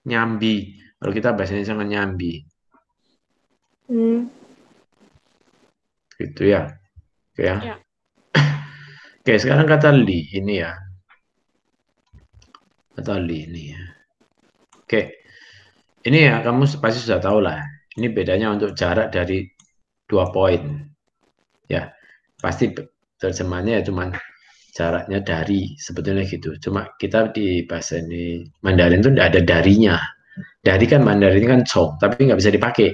nyambi. Kalau kita bahasanya sangat nyambi. Hmm, Gitu ya. Oke ya. ya. Oke, sekarang kata li ini ya. Kata li ini ya. Oke. Ini ya kamu pasti sudah tahu lah. Ini bedanya untuk jarak dari 2 poin. Ya. Pasti terjemahnya ya cuman jaraknya dari sebetulnya gitu. Cuma kita di bahasa ini Mandarin itu tidak ada darinya. Dari kan Mandarin kan cong, tapi nggak bisa dipakai.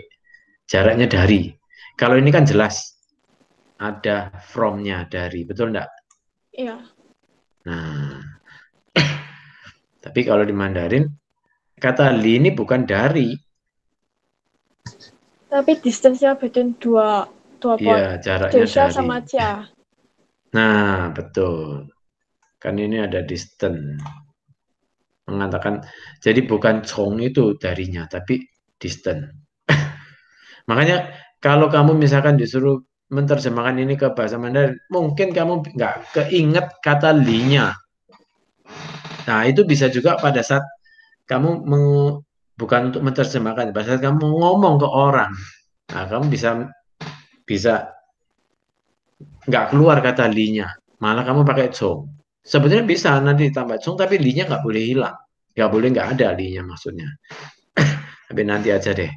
Jaraknya dari. Kalau ini kan jelas ada from-nya dari, betul enggak? Iya. Nah, tapi kalau di Mandarin kata li ini bukan dari, Tapi distance-nya between dua iya point. jaraknya Desha dari. sama Cia. Nah, betul. Kan ini ada distance. Mengatakan, jadi bukan cong itu darinya, tapi distance. Makanya kalau kamu misalkan disuruh menerjemahkan ini ke bahasa Mandarin, mungkin kamu nggak keinget kata li-nya. Nah, itu bisa juga pada saat kamu bukan untuk menerjemahkan, pada saat kamu ngomong ke orang. Nah, kamu bisa bisa nggak keluar kata li-nya, malah kamu pakai cong. Sebetulnya bisa nanti ditambah cong, tapi li-nya nggak boleh hilang. Nggak boleh nggak ada li-nya maksudnya. Tapi nanti aja deh.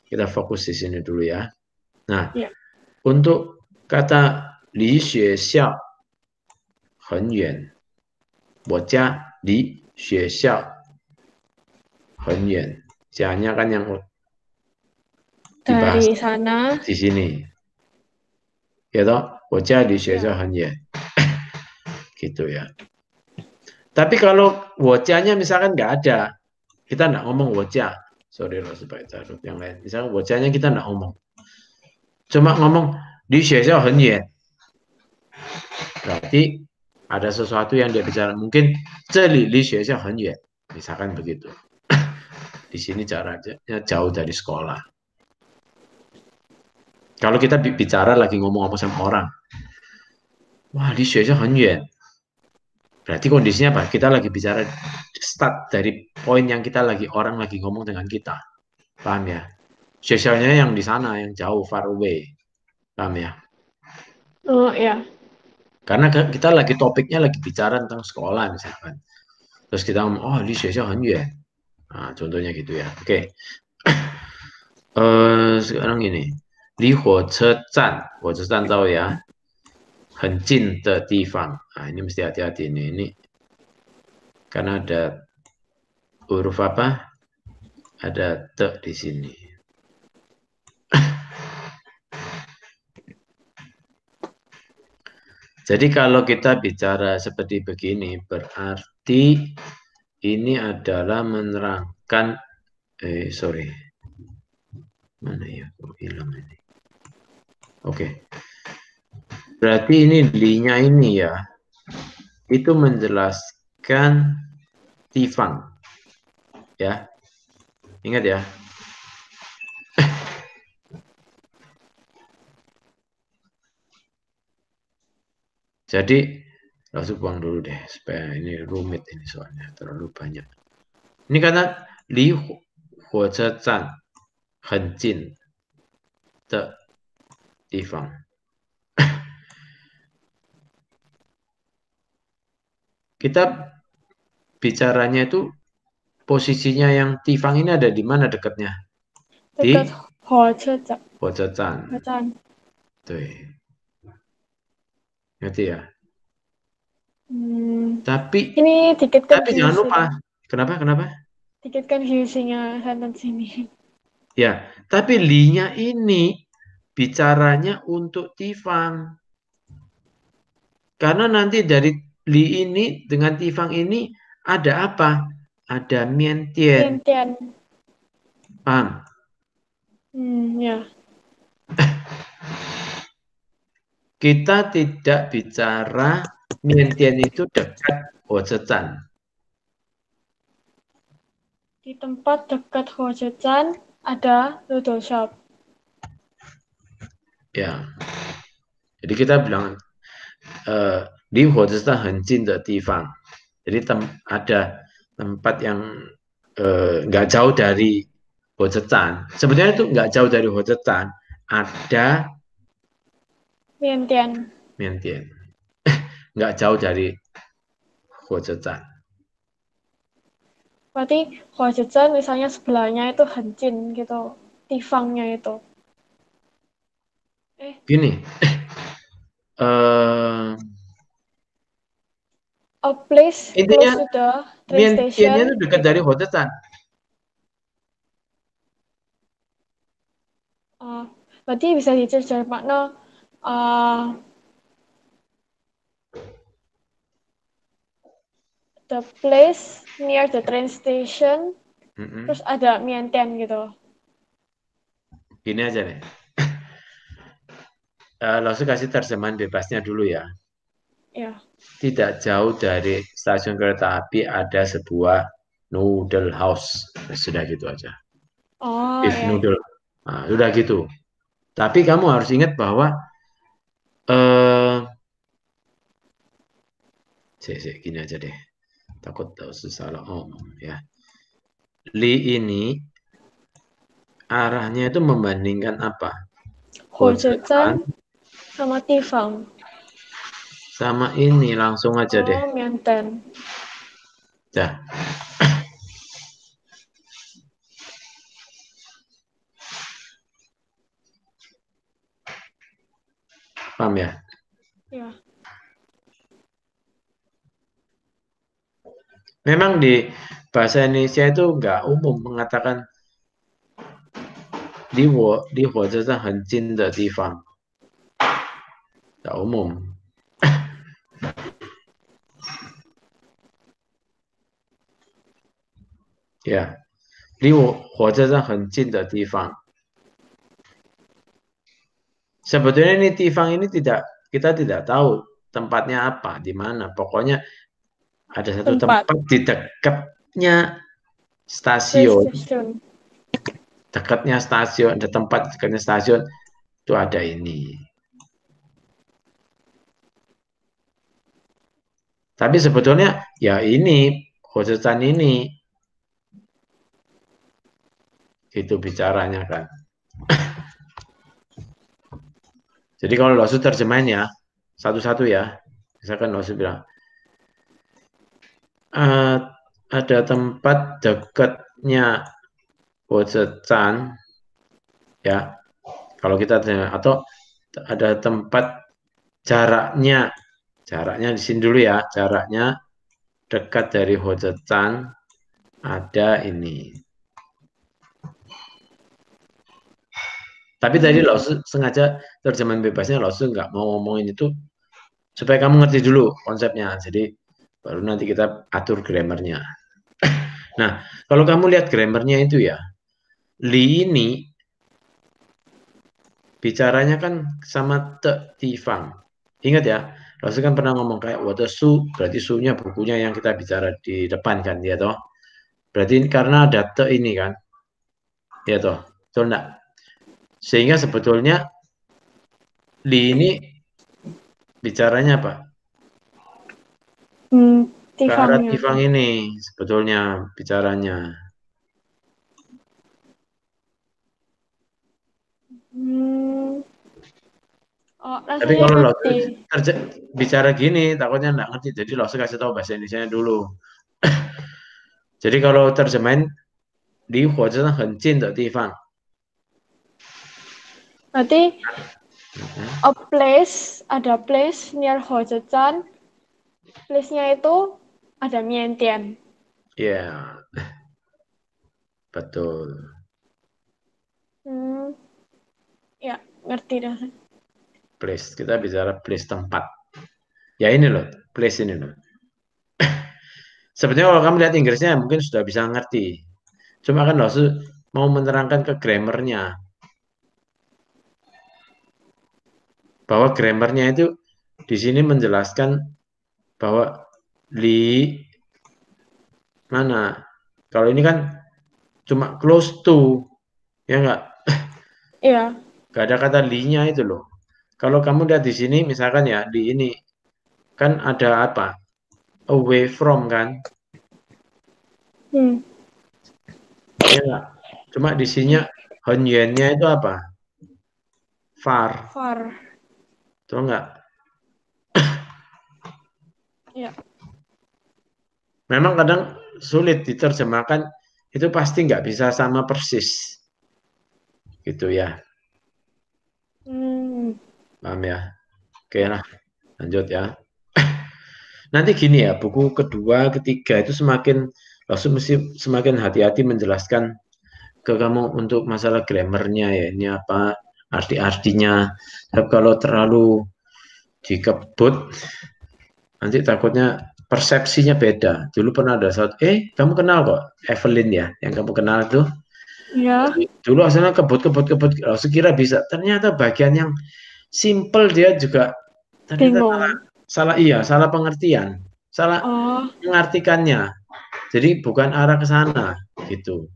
Kita fokus di sini dulu ya. Nah, Ya. untuk kata li xue xiao 很远，我家离学校很远。家-nya kan yang dibahas Dari sana, di sini. Ya toh, 我家离学校 ya. 很远 gitu ya. Tapi kalau wajahnya misalkan nggak ada, kita nggak ngomong wajah. Sorry loh supaya taruh yang lain. Misalkan wajahnya kita nggak ngomong. Cuma ngomong di学校很远. Berarti ada sesuatu yang dia bicara. Mungkin 这里离学校很远. Misalkan begitu. Di sini jaraknya jauh dari sekolah. Kalau kita bicara lagi ngomong-ngomong sama orang, wah di 学校很远. Berarti kondisinya apa? Kita lagi bicara start dari poin yang kita lagi orang lagi ngomong dengan kita. Paham ya? Sosialnya yang di sana, yang jauh, far away. Paham ya? Oh ya. Karena kita lagi topiknya lagi bicara tentang sekolah misalkan. Terus kita ngomong, oh di sosial ya. Nah, contohnya gitu ya. Oke. Sekarang ini. Di 火车站 tahu ya. 很近的地方. Nah, ini mesti hati-hati ini. Ini karena ada huruf apa? Ada te di sini. Jadi kalau kita bicara seperti begini, berarti ini adalah menerangkan, sorry, mana ya, kok hilang ini. Oke, berarti ini li-nya ini ya, itu menjelaskan tifang, ya, ingat ya. Jadi langsung buang dulu deh, supaya ini rumit ini soalnya terlalu banyak. Ini karena li 火车站很近的地方. Kita bicaranya itu posisinya yang tifang ini ada di mana dekatnya? dekat Di Hojecan. Hojecan. Hojecan. Tuh. Ngerti ya? Tapi Ini dikit jangan lupa. confusing. Kenapa? Kenapa? Dikit confusing sentence ini. Ya, tapi li-nya ini bicaranya untuk tifang. Karena nanti dari li ini dengan tifang ini ada apa? Ada mientian. Tian-tian. Paham? Ya. Kita tidak bicara mientian itu dekat Hojecan. Di tempat dekat Hojecan ada noodle shop. Ya. Jadi kita bilang di Hojecan hencin de tifang. Jadi ada tempat yang nggak jauh dari Hojecan. Sebenarnya itu nggak jauh dari Hojecan. Ada Mientian. mientian. Nggak jauh dari Hojecan. Berarti Hojecan misalnya sebelahnya itu Hencin gitu. Tifangnya itu. Gini. A place Intinya close to the train mientiannya itu station dekat gitu. dari Hojecan. Berarti bisa dicercar makna the place near the train station terus ada Mientian gitu. Gini aja nih. Langsung kasih terjemahan bebasnya dulu ya. Ya. Tidak jauh dari stasiun kereta api ada sebuah noodle house. Sudah gitu aja. Oh Beef ya. noodle. Nah, sudah gitu. Tapi kamu harus ingat bahwa gini aja deh. Takut salah omong ya. Li ini arahnya itu membandingkan apa? Hojecan Hojecan sama Tifang. sama ini langsung aja deh. Oh, Mienten. Dah. Paham ya? Ya. Memang di bahasa Indonesia itu nggak umum mengatakan di 火车站很近的地方，nggak umum. Ya, 离我火车站很近的地方. Sebetulnya ini tifang ini kita tidak tahu tempatnya apa, di mana. Pokoknya ada satu Tempat. tempat di dekatnya Train stasiun, station. ada tempat dekatnya stasiun itu ada ini. Tapi sebetulnya ya ini Hojecan ini itu bicaranya kan. Jadi kalau Losu terjemahin ya satu-satu ya. Misalkan Losu bilang ada tempat dekatnya Hojecan ya. Kalau kita terjemah atau ada tempat jaraknya di sini dulu ya, jaraknya dekat dari Hojecan ada ini. Tapi tadi Lausu sengaja terjemahan bebasnya Lausu nggak mau ngomongin itu supaya kamu ngerti dulu konsepnya. Jadi baru nanti kita atur grammarnya. Nah, kalau kamu lihat grammarnya itu ya, li ini bicaranya kan sama te tifang. Ingat ya, Lausu kan pernah ngomong kayak water su, berarti su-nya bukunya yang kita bicara di depan kan, ya toh. Berarti karena ada te ini kan, ya toh, betul enggak? Sehingga sebetulnya li ini bicaranya apa? Ke arah Tifangnya. tifang ini sebetulnya bicaranya. Oh, Tapi rasanya kalau lo ngerti. bicara gini takutnya nggak ngerti. Jadi lo kasih tahu bahasa Indonesia dulu. Jadi kalau terjemahin di huozhen hen jin de difang. Berarti a place, ada place near Hozechan. Place-nya itu ada Mientian. Ya, betul. Ya, ngerti dah. Place, kita bicara place tempat. Ya ini loh, place ini loh. Sebenarnya kalau kamu lihat Inggrisnya mungkin sudah bisa ngerti. Cuma kan loh mau menerangkan ke grammarnya. Bahwa grammarnya itu di sini menjelaskan bahwa li mana. Kalau ini kan cuma close to, ya enggak? Iya. Gak ada kata li-nya itu loh. Kalau kamu lihat di sini, misalkan ya, di ini, kan ada apa? Away from kan? Ya enggak? Cuma di sini, Honyuan-nya itu apa? Far. Far. Tahu enggak? Ya. Memang kadang sulit diterjemahkan, itu pasti nggak bisa sama persis. Gitu ya. Paham ya? Oke lah, lanjut ya. Nanti gini ya, buku kedua, ketiga itu semakin langsung mesti semakin hati-hati menjelaskan ke kamu untuk masalah grammarnya ya. Ini apa arti-artinya. Tapi kalau terlalu dikebut, nanti takutnya persepsinya beda. Dulu pernah ada saat, kamu kenal kok Evelyn ya, yang kamu kenal itu. Ya. Dulu asalnya kebut, langsung kira bisa. Ternyata bagian yang simple dia juga ternyata Bingung. salah pengertian, salah Oh. mengartikannya. Jadi bukan arah ke sana gitu.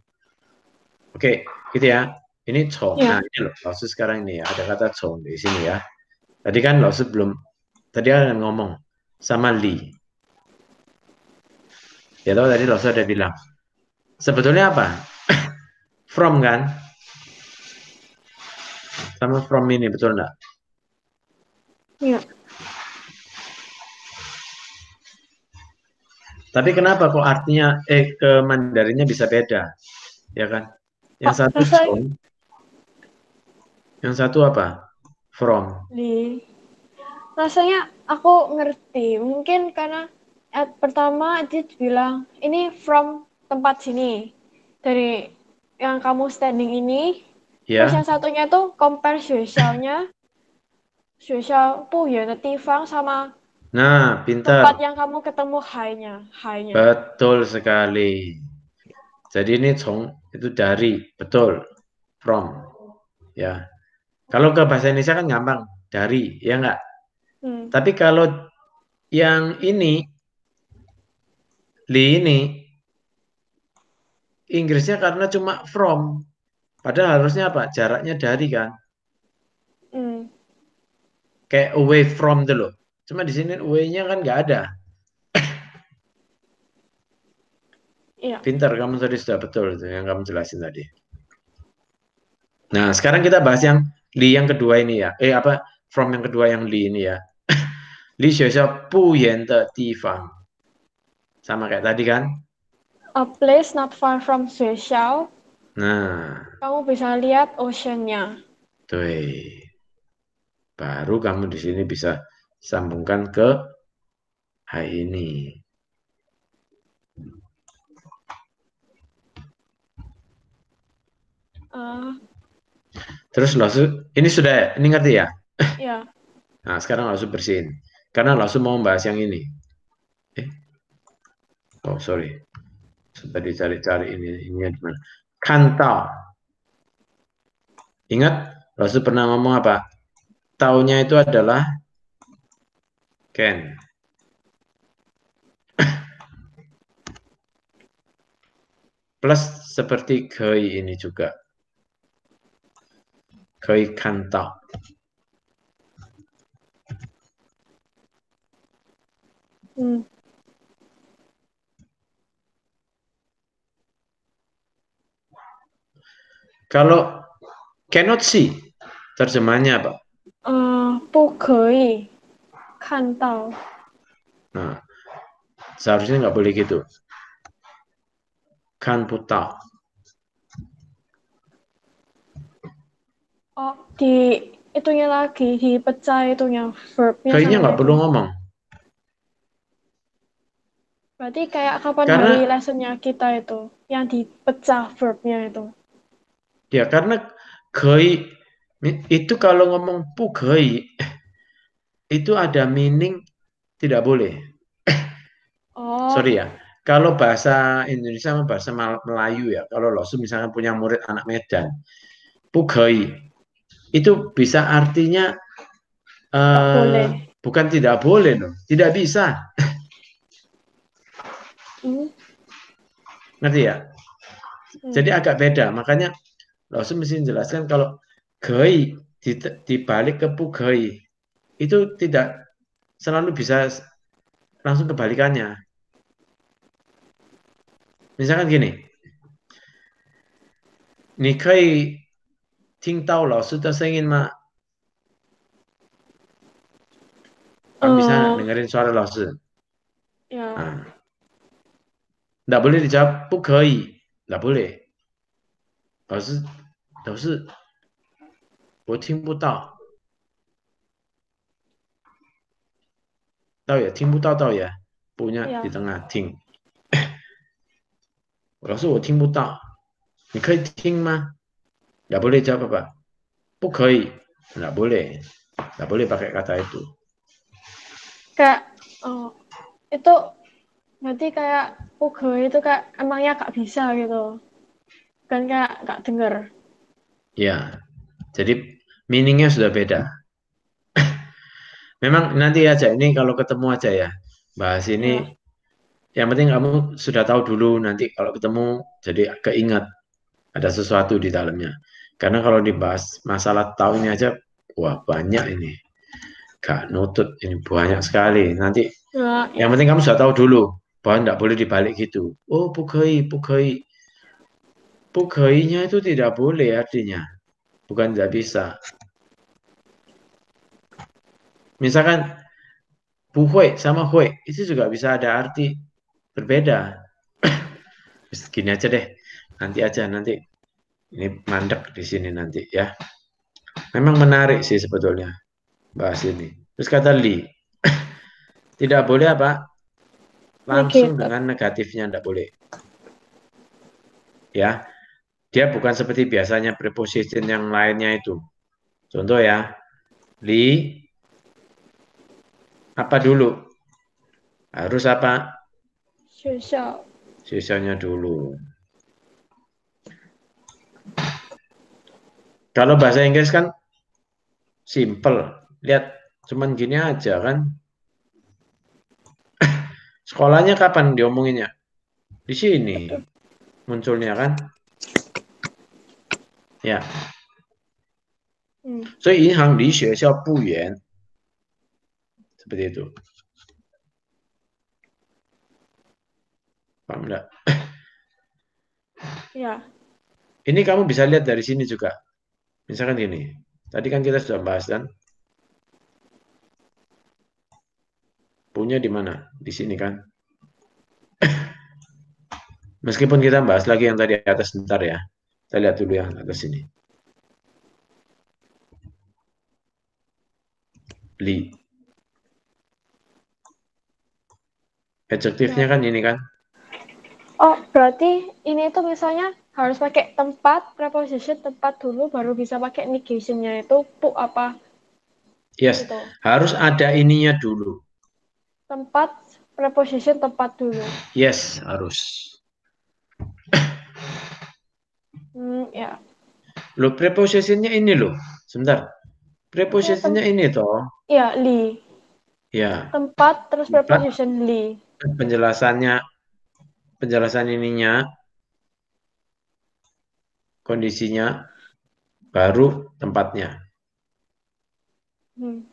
Oke, gitu ya. Ini chong. Nah, Ya. ini loh, maksud sekarang ini ya, ada kata chong di sini ya. Tadi kan maksud belum, tadi ada ngomong sama Li. Ya tahu tadi Losu ada bilang. Sebetulnya apa? From kan? Sama from ini, betul enggak? Ya. Tapi kenapa kok artinya, ke Mandarinnya bisa beda? Ya kan? Yang Kok satu rasa chong, yang satu apa? From. di rasanya aku ngerti. Mungkin karena pertama dia bilang ini from tempat sini. Dari yang kamu standing ini. Terus Ya. yang satunya tuh compare spesialnya. Spesial tuh ya Tifang sama Nah, tempat pintar. yang kamu ketemu high-nya. High-nya. Betul sekali. Jadi ini chong itu dari, betul. From. Ya. Kalau ke bahasa Indonesia kan gampang, dari, ya enggak? Tapi kalau yang ini, li ini, Inggrisnya karena cuma from. Padahal harusnya apa? Jaraknya dari kan. Kayak away from tuh loh. Cuma di sini away-nya kan nggak ada. Iya. Pintar, kamu tadi sudah betul itu yang kamu jelasin tadi. Nah, sekarang kita bahas yang li yang kedua ini ya. Apa? From yang kedua yang li ini ya. Li xiao bu yan de difang. Sama kayak tadi kan. A place not far from Seychelles. Nah, Kamu bisa lihat ocean-nya. tuh. Baru kamu di sini bisa sambungkan ke hai ini. Terus langsung, ini sudah ya? Ini ngerti ya? Ya. Nah, sekarang langsung bersihin. Karena langsung mau membahas yang ini. Oh, sorry. Sudah dicari-cari ini di mana. Kantau. Ingat, Rasul pernah ngomong apa? Taunya itu adalah Ken. Plus seperti Gei ini juga. Gei kantau. Kalau cannot see, terjemahannya apa? 不可以看到. Nah, seharusnya nggak boleh gitu. 看不到。 Oh, di itunya lagi, dipecah itunya, verbnya Kayaknya sama nggak perlu itu. ngomong. Berarti kayak kapan hari Karena lessonnya kita itu, yang dipecah verbnya itu. ya karena kei itu kalau ngomong pu kei itu ada meaning tidak boleh. Oh, Sorry ya. Kalau bahasa Indonesia sama bahasa Melayu ya, kalau Losu misalkan punya murid anak Medan, pu kei itu bisa artinya nggak boleh. bukan tidak boleh loh, tidak bisa. Hmm. Ngerti ya? Hmm. Jadi agak beda. Makanya Losu mesti menjelaskan kalau gei dibalik ke pu gei itu tidak selalu bisa langsung kebalikannya. Misalkan gini, 你可以听到老师的声音吗? Kamu bisa Eh, dengerin suara laosi? ya, Nah, nggak boleh dijawab, 不可以, nggak boleh. 老师,我听不到. Tahu ya, 听不到 tahu ya? Punya di ya. tengah, 听. 老师,我听不到. 你可以听吗? Nggak boleh jawab apa? 不可以. Nggak boleh. Nggak boleh pakai kata itu. Kayak, oh, itu berarti kayak uge itu kayak emangnya gak bisa gitu. Kan kayak gak denger. Ya, jadi meaningnya sudah beda. Memang nanti aja ini kalau ketemu aja ya. Bahas Ya, ini yang penting kamu sudah tahu dulu nanti kalau ketemu jadi keingat ada sesuatu di dalamnya. Karena kalau dibahas masalah tahunnya aja, wah banyak ini. Gak nutut, ini banyak sekali. Nanti ya, yang ya. penting kamu sudah tahu dulu bahwa tidak boleh dibalik gitu. Oh, bukei, bukei. Bukeinya itu tidak boleh artinya. Bukan tidak bisa. Misalkan buhui sama hui, itu juga bisa ada arti berbeda. Gini aja deh. Nanti aja, nanti. Ini mandek di sini nanti ya. Memang menarik sih sebetulnya bahas ini. Terus kata Li, tidak boleh apa? Langsung Negated. dengan negatifnya tidak boleh. Ya, dia bukan seperti biasanya preposition yang lainnya itu. Contoh ya, Li apa dulu? Harus apa? 学校. Sisanya dulu. Kalau bahasa Inggris kan simple. Lihat, cuman gini aja kan. Sekolahnya kapan diomonginnya? Di sini Betul. munculnya kan. Ya, Hmm. 所以银行离学校不远. Seperti itu. Paham enggak? Ya, Ini kamu bisa lihat dari sini juga. Misalkan gini. Tadi kan kita sudah bahas kan. Punya di mana? Di sini kan. Meskipun kita bahas lagi yang tadi atas sebentar ya. Kita lihat dulu yang atas sini. Li. Adjektifnya ya. kan ini kan. Oh, berarti ini tuh misalnya harus pakai tempat, preposition tempat dulu, baru bisa pakai negationnya itu pu apa Yes. gitu. Harus ada ininya dulu. Tempat, preposition tempat dulu. Yes, harus. Ya. Loh, prepositionnya ini loh. Sebentar. Ini Prepositionnya ini toh. ya, li. Ya. Tempat, terus Tempat preposition li. penjelasannya, penjelasan ininya, kondisinya, baru tempatnya. Hmm.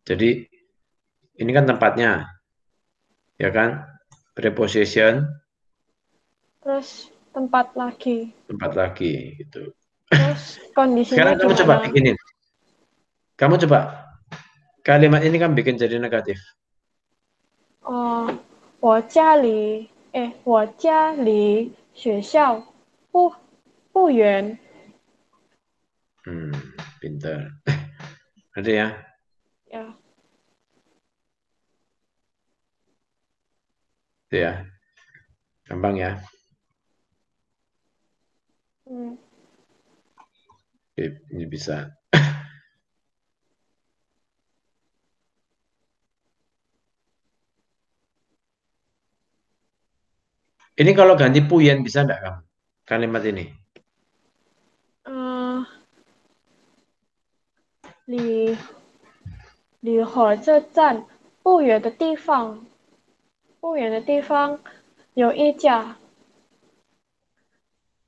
Jadi ini kan tempatnya, ya kan? Preposition, Terus tempat lagi. tempat lagi gitu. Terus kondisinya Sekarang kamu coba gimana? bikinin. Kamu coba kalimat ini kan bikin jadi negatif. Oh, 我家里我家离学校不远。Pinter. Ada ya? Ya. Itu ya. Gampang ya. Hmm. Ini bisa. Ini kalau ganti puyen bisa enggak kamu? Kalimat ini. 嗯、离火车站不远的地方有一家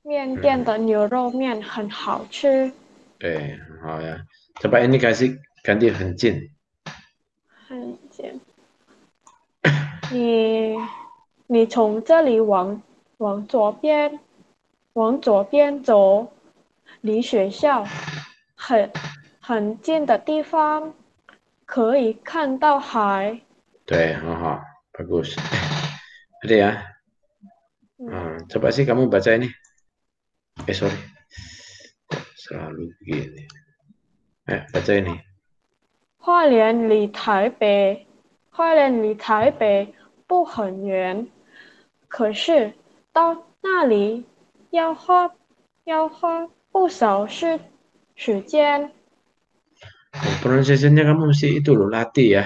面店的牛肉面很好吃。好ya. Coba ini kasih ganti 很近。很近。你从这里往左边左边走，离学校很近的地方可以看到海。对，很好，bagus. Ada ya. Coba sih kamu baca ini. Sorry. Kok selalu begini. Baca ini. 花莲离台北不很远，可是到那里要花不少时间。Pronunciation-nya kamu mesti itu loh, latih ya.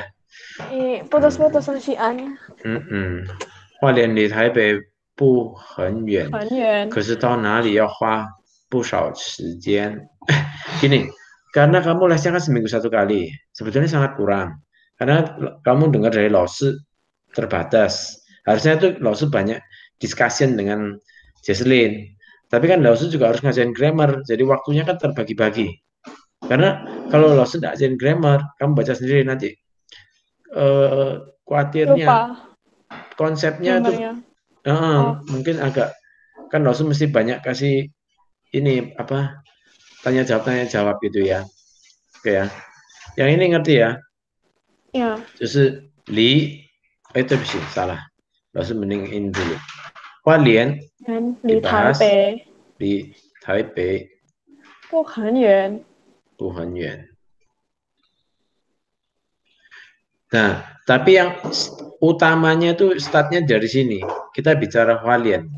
putus-putus Sian. 花莲离台北不很远，很远。可是到哪里要花不少时间。Gini, karena kamu lesnya kan seminggu 1 kali, sebetulnya sangat kurang. Karena kamu dengar dari Laosi terbatas. Harusnya itu Laosi banyak discussion dengan Jesslyn. Tapi kan Laosi juga harus ngajarin grammar, jadi waktunya kan terbagi-bagi. Karena kalau Laosi tidak ngajarin grammar, kamu baca sendiri nanti. Khawatirnya Lupa konsepnya itu gambarnya. mungkin agak, kan Laosi mesti banyak kasih ini apa, tanya jawab gitu ya. Oke ya. Yang ini ngerti ya? Ya. 就是对不起，salah. Laosi mending ini dulu. 花莲 离台 dibahas 北 di Taipei 不很远。不很远. Nah, tapi yang utamanya itu startnya dari sini. Kita bicara Hualien.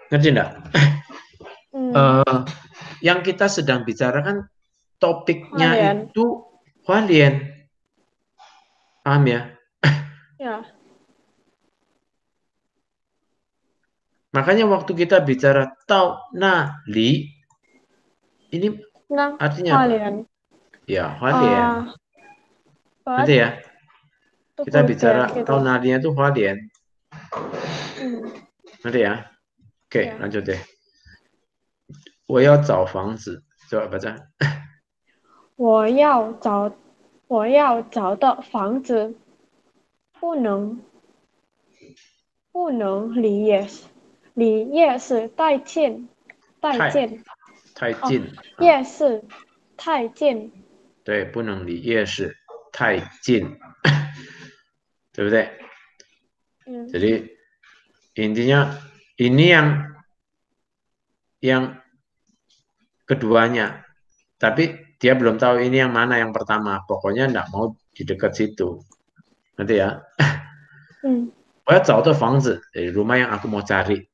Ngerti enggak? Yang kita sedang bicarakan topiknya Hualien. itu Hualien. Paham ya? Ya. Makanya waktu kita bicara Tau Na Li, ini artinya apa? Hualien. Ya, Hualien. Ngerti ya? Kita bicara Tau Na Li itu Hualien. Ngerti ya? Oke, lanjut deh. 我要找房子. Coba baca. 我要找的房子不能离夜市太近。夜市太近。对，不能离夜市太近，对不对？ Jadi intinya ini yang keduanya, tapi dia belum tahu ini yang mana yang pertama. Pokoknya enggak mau di dekat situ. Nanti ya. 我要找的房子, rumah yang aku mau cari.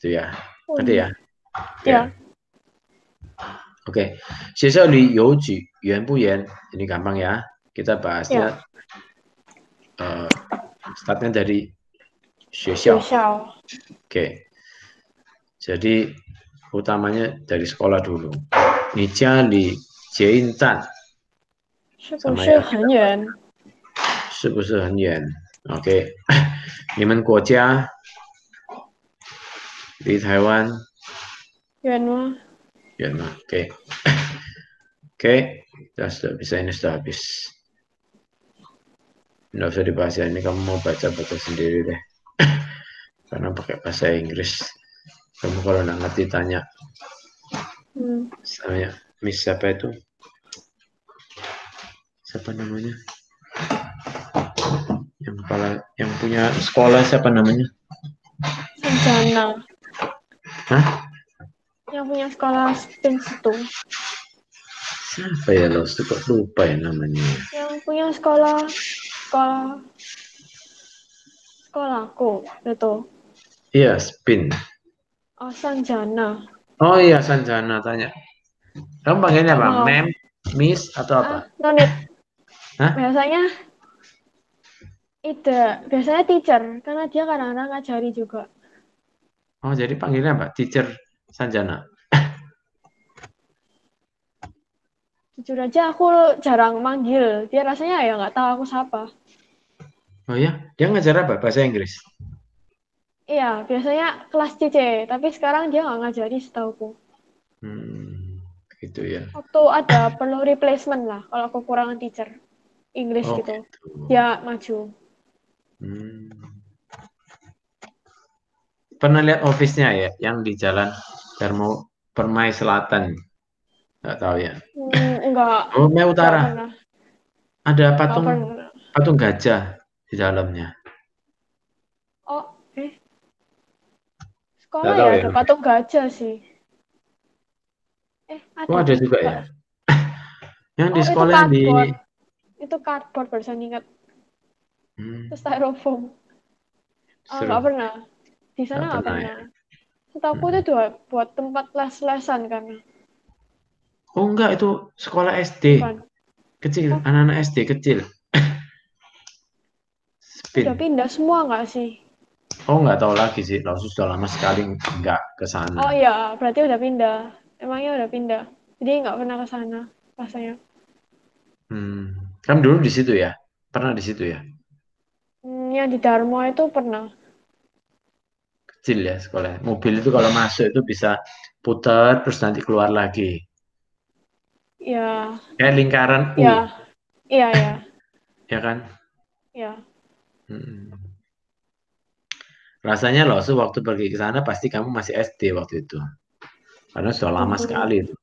Itu ya. Nanti ya. Ya. Oke. 学校离邮局远不远? Ini gampang ya. Kita bahasnya startnya dari 学校. Oke. Jadi utamanya dari sekolah dulu. 你家离捷运站是不是很远？是不是很远？ OK. 你们国家离台湾远吗？远吗？ Oke. Oke. Sudah bisa, ini sudah habis. Nggak usah dibahas ya, ini kamu mau baca-baca sendiri deh. Karena pakai bahasa Inggris. Kamu kalau nggak ngerti tanya. Saya Miss siapa itu? Siapa namanya? yang punya sekolah siapa namanya? Sanjana. Hah? Yang punya sekolah Spins itu. Siapa ya lo? Kok lupa ya namanya. Yang punya sekolahku itu. Iya, Spin. Oh, Sanjana. Oh iya, Sanjana tanya. Kamu panggilnya Nggak apa? mau. Ma'am, Miss atau apa? No need. Hah? Biasanya biasanya teacher, karena dia kadang-kadang ngajari juga. Oh, jadi panggilnya apa? Teacher Sanjana. Jujur aja aku jarang manggil. Dia rasanya ya nggak tahu aku siapa. Oh ya, dia ngajar apa? Bahasa Inggris. Iya, biasanya kelas CC, tapi sekarang dia nggak ngajari setauku. Gitu ya. Waktu ada perlu replacement lah, kalau kekurangan teacher English Oh, gitu. gitu. Dia maju. Hmm. Pernah lihat office-nya ya, yang di Jalan Permai Selatan. Nggak tahu ya. Enggak, Oh, Permai enggak Utara. pernah. Ada Enggak patung pernah. patung gajah di dalamnya. Oh, Nggak sekolah tahu ya ya. ada patung gajah sih. Oh, Ada. ada juga ya. Enggak. Yang di Oh, itu sekolah yang di cardboard. Itu cardboard barusan ingat. Itu hmm, styrofoam. Oh, seru. enggak pernah. Di sana Nggak enggak pernah ya. pernah. Setahu Hmm. itu buat tempat les-lesan kan. Oh enggak, itu sekolah SD. Bukan. Kecil, Oh, anak-anak SD kecil. udah Spin. pindah semua enggak sih? Oh nggak tahu lagi sih. Lalu sudah lama sekali nggak ke sana. Oh iya, berarti udah pindah. Emangnya udah pindah. Jadi nggak pernah ke sana rasanya. Hmm. Kamu dulu di situ ya? Pernah di situ ya? Yang di Darmo itu pernah. Kecil ya sekolah. Mobil itu kalau masuk itu bisa putar terus nanti keluar lagi. Ya, Kayak lingkaran U, ya, iya, ya, ya kan? ya. Hmm. Rasanya loh, waktu pergi ke sana pasti kamu masih SD waktu itu. Karena sudah lama sekali itu.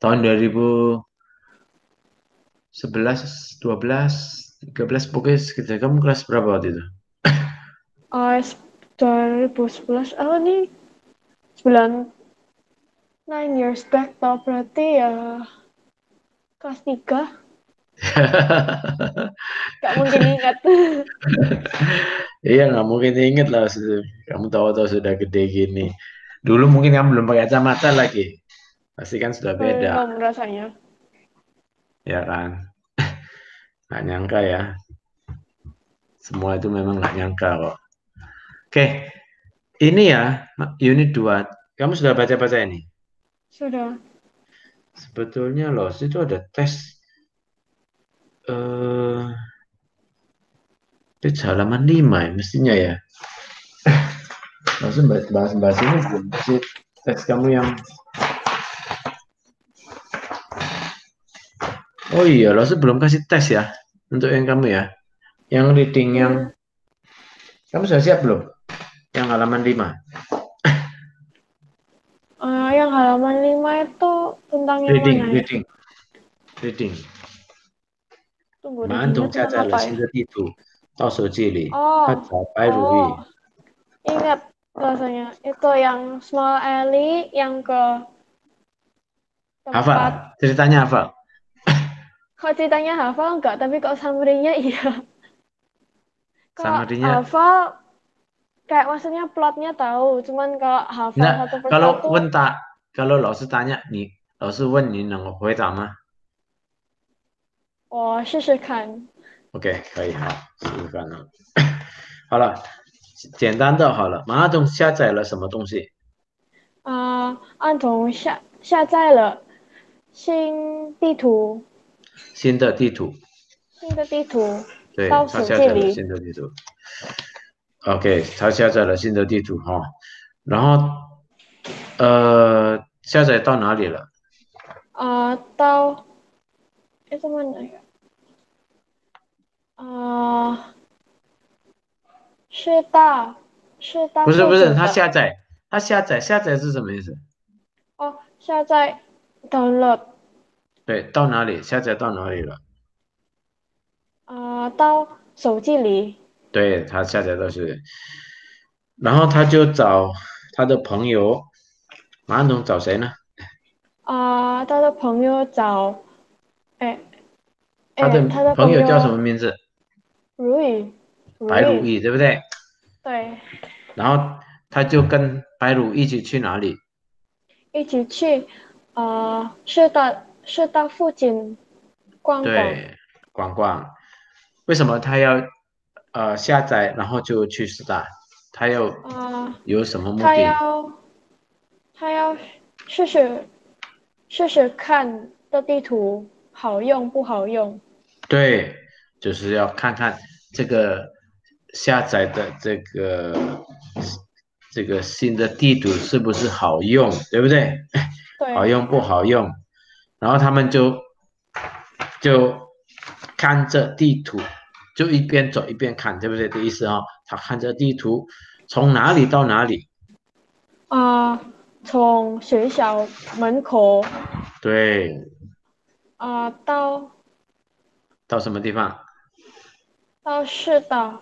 Tahun 2011, 12, 13, pokoknya sekitar kamu kelas berapa waktu itu? OS 2011, oh ini 9, 9 years back tau berarti ya kelas 3. Gak mungkin ingat. Iya, nggak mungkin inget lah. Kamu tahu-tahu sudah gede gini. Dulu mungkin kamu belum pakai kacamata lagi. Pasti kan sudah beda, Belum rasanya. ya kan? Nggak nyangka ya. Semua itu memang nggak nyangka kok. Oke, ini ya, unit 2. Kamu sudah baca-baca ini? Sudah. Sebetulnya loh, itu ada tes. Eh, itu halaman 5 ya, mestinya ya. Langsung bahas-bahas ini belum sih tes kamu yang. Oh iya, lo sebelum kasih tes ya untuk yang kamu ya. Yang reading yang Hmm, kamu sudah siap belum? Yang halaman 5. yang halaman 5 itu tentang yang mana Reading, ya? reading, reading. Tunggu readingnya 马桶下 tentang 载了 apa ya? 新的地图，到手机里，快 Oh, 找白如 oh, 意。ingat rasanya. Itu yang Small Alley, yang ke Hafal, tempat. ceritanya hafal. Kalau ceritanya hafal enggak, tapi kalau summary-nya iya. Kalau Summary-nya. hafal, kayak maksudnya plotnya tahu. Cuman kalau hafal Nah, satu kalau persatu, 问答，kalau 老师 tanya 你，老师问你能回答吗 我试试看。？OK，可以，好，试试看啊。好了，简单的好了。马桶下载了什么东西？安童下载了新地图，新的地图，新的地图对，到手他下载了机里。新的地图。OK，他下载了新的地图哈，然后下载到哪里了？到itu mana ya? 是到不是，背景的他下载是什么意思？哦，下载 download 对，到哪里下载到哪里了？到手机里。对，他下载到手机，然后他就找他的朋友，马安东找谁呢？他的朋友找，哎他的他的朋友叫什么朋友名字？如意，如意，白如意，对不对？对，然后他就跟白如一起去哪里？一起去，师大附近逛逛。对，逛逛。为什么他要下载，然后就去 Star？他要啊、有什么目他的？要他要试试试试看的地图好用不好用。对，就是要看看这个下载的这个新的地图是不是好用，对不对？好对，用不好用？然后他们就看着地图，就一边走一边看，对不对？的意思啊、他看着地图从哪里到哪里，啊、从学校门口对，到到什么地方？师大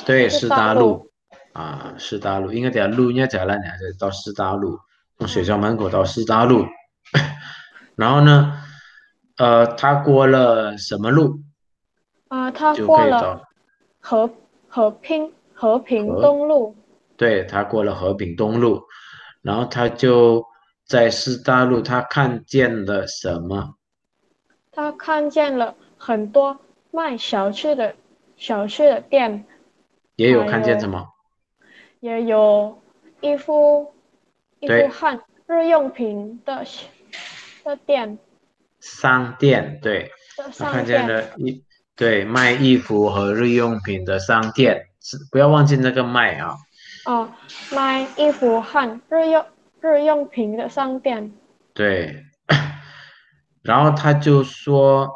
对，师师大路。大路啊，师大路应该条路应该讲了，你还是到师大路，从学校啊门口到师大路，然后呢，他过了什么路他就可过了以到和和平和，东路。对，他过了和平东路，然后他就在师大路，他看见了什么？他看见了很多卖小吃的店，也有还有看见什么？也有衣服衣服对，和日用品的店商店，对，的他看见商店。了对，卖衣服和日用品的商店，不要忘记那个卖啊。哦，卖衣服和日用品的商店。对，然后他就说，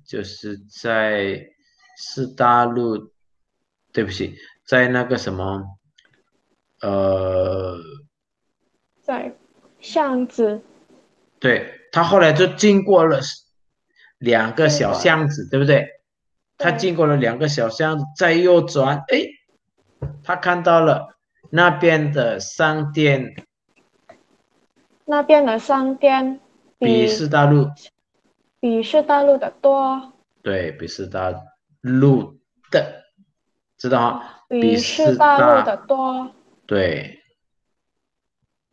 就是在四大陆，对不起，在那个什么，呃，在巷子对，他后来就经过了两个小经过了。巷子，对不对？他对，经过了两个小巷子，再右转，哎，他看到了那边的商店那边的商店比比四大陆，比师大路的多。对，比四大陆的。知道哦，哈，比比师四大路的大，多。对，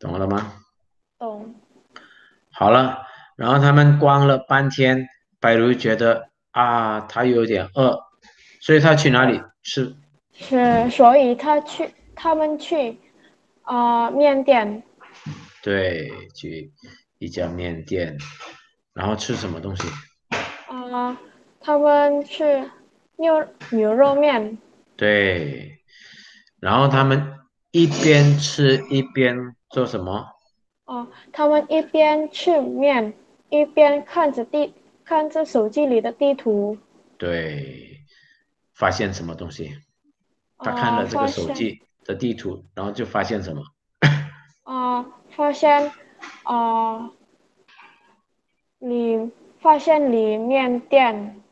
懂了吗？懂。好了，然后他们逛了半天，白如觉得啊，他有点饿，所以他去哪里吃？所以他们去面店。对，去一家面店，然后吃什么东西？啊、他们去牛肉面。对，然后他们一边吃一边做什么？他们一边吃面，一边看着手机里的地图。对，发现什么东西？他看了这个发现手机的地图，然后就发现什么？发现啊、里发现里面店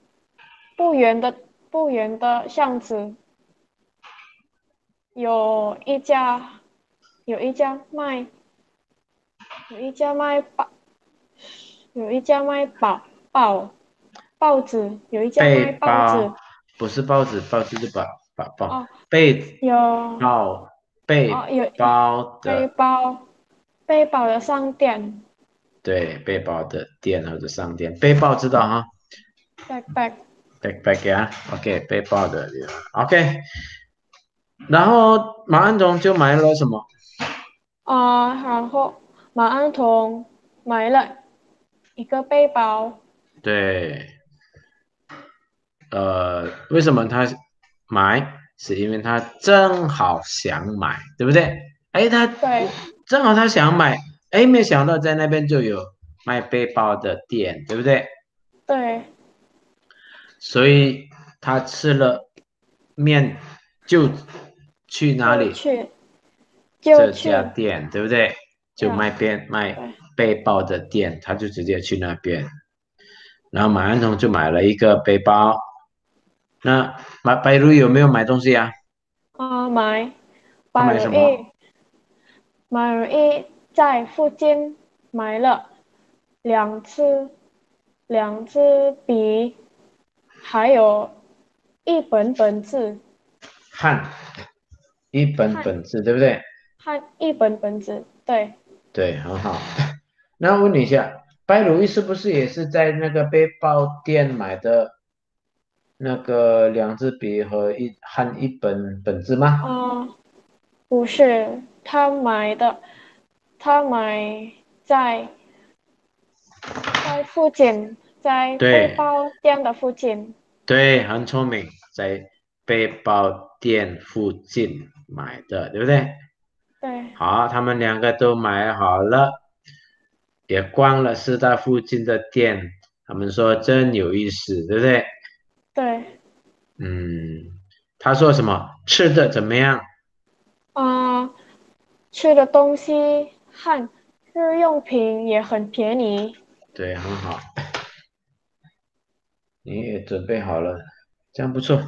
不远的不远的巷子有一家有一家卖有一家卖报有一家卖报纸有一家背卖报纸。包不是报纸，报纸就包哦，背有包背有包背的，包背包的商店。对，背包的店或者商店，背包知道哈backpack。，backpack 啊，OK，背包的地方，OK，然后马安总就买了什么？然后马安彤买了一个背包。对，为什么他买？是因为他正好想买，对不对？哎，他对正好他想买，哎，没想到在那边就有卖背包的店，对不对？对，所以他吃了面就去哪里？就去就这家去店，对不对？就呀。卖对，背包的店，他就直接去那边。然后马安东就买了一个背包，那白如有没有买东西啊？买，他白买什么？如意，白如意在附近买了2支笔，还有一本子，汉一本和本子，对不对？一本本子，对。对，很好。那问你一下，白如意是不是也是在那个背包店买的那个2支笔和一本本子吗？啊、不是，他买在附近，在背对包店的附近。对，很聪明，在背包店附近买的，对不对？对好，他们2个都买好了，也逛了4大附近的店，他们说真有意思，对不对？对，嗯，他说什么？吃的怎么样？啊、吃的东西和日用品也很便宜。对，很好，你也准备好了，这样不错。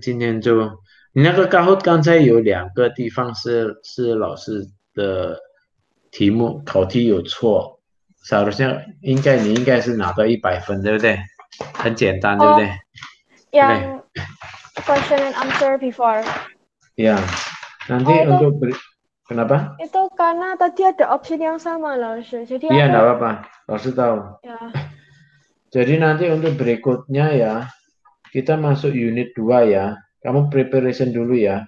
今天就你那个刚才有2个地方是老师的考题有错，少你应该是拿到100分，对不对？很简单，对不对？哦，对不对？yang question and answer before. Ya, nanti Oh, untuk kenapa? itu karena tadi ada opsi yang sama loh, jadi Iya, aku enggak apa-apa. Lalu tahu. ya Jadi nanti untuk berikutnya ya, kita masuk unit 2 ya. Kamu preparation dulu ya.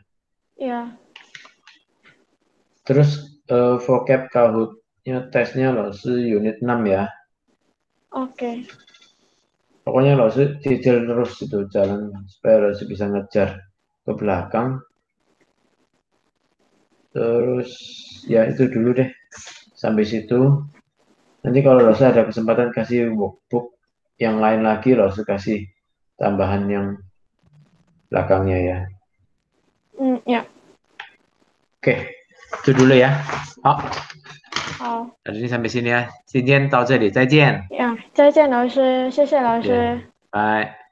ya Terus vocab Kahoot-nya tesnya loh, unit 6 ya. oke. Pokoknya loh, cicil terus itu jalan supaya lo bisa ngejar ke belakang. Terus ya itu dulu deh. Sampai situ. Nanti kalau Rosa ada kesempatan kasih workbook yang lain lagi, Rosa kasih tambahan yang belakangnya ya. Ya. Oke, itu dulu ya. 好，好，那就先到这里，再见。呀，再见，老师，谢谢老再见，师。拜。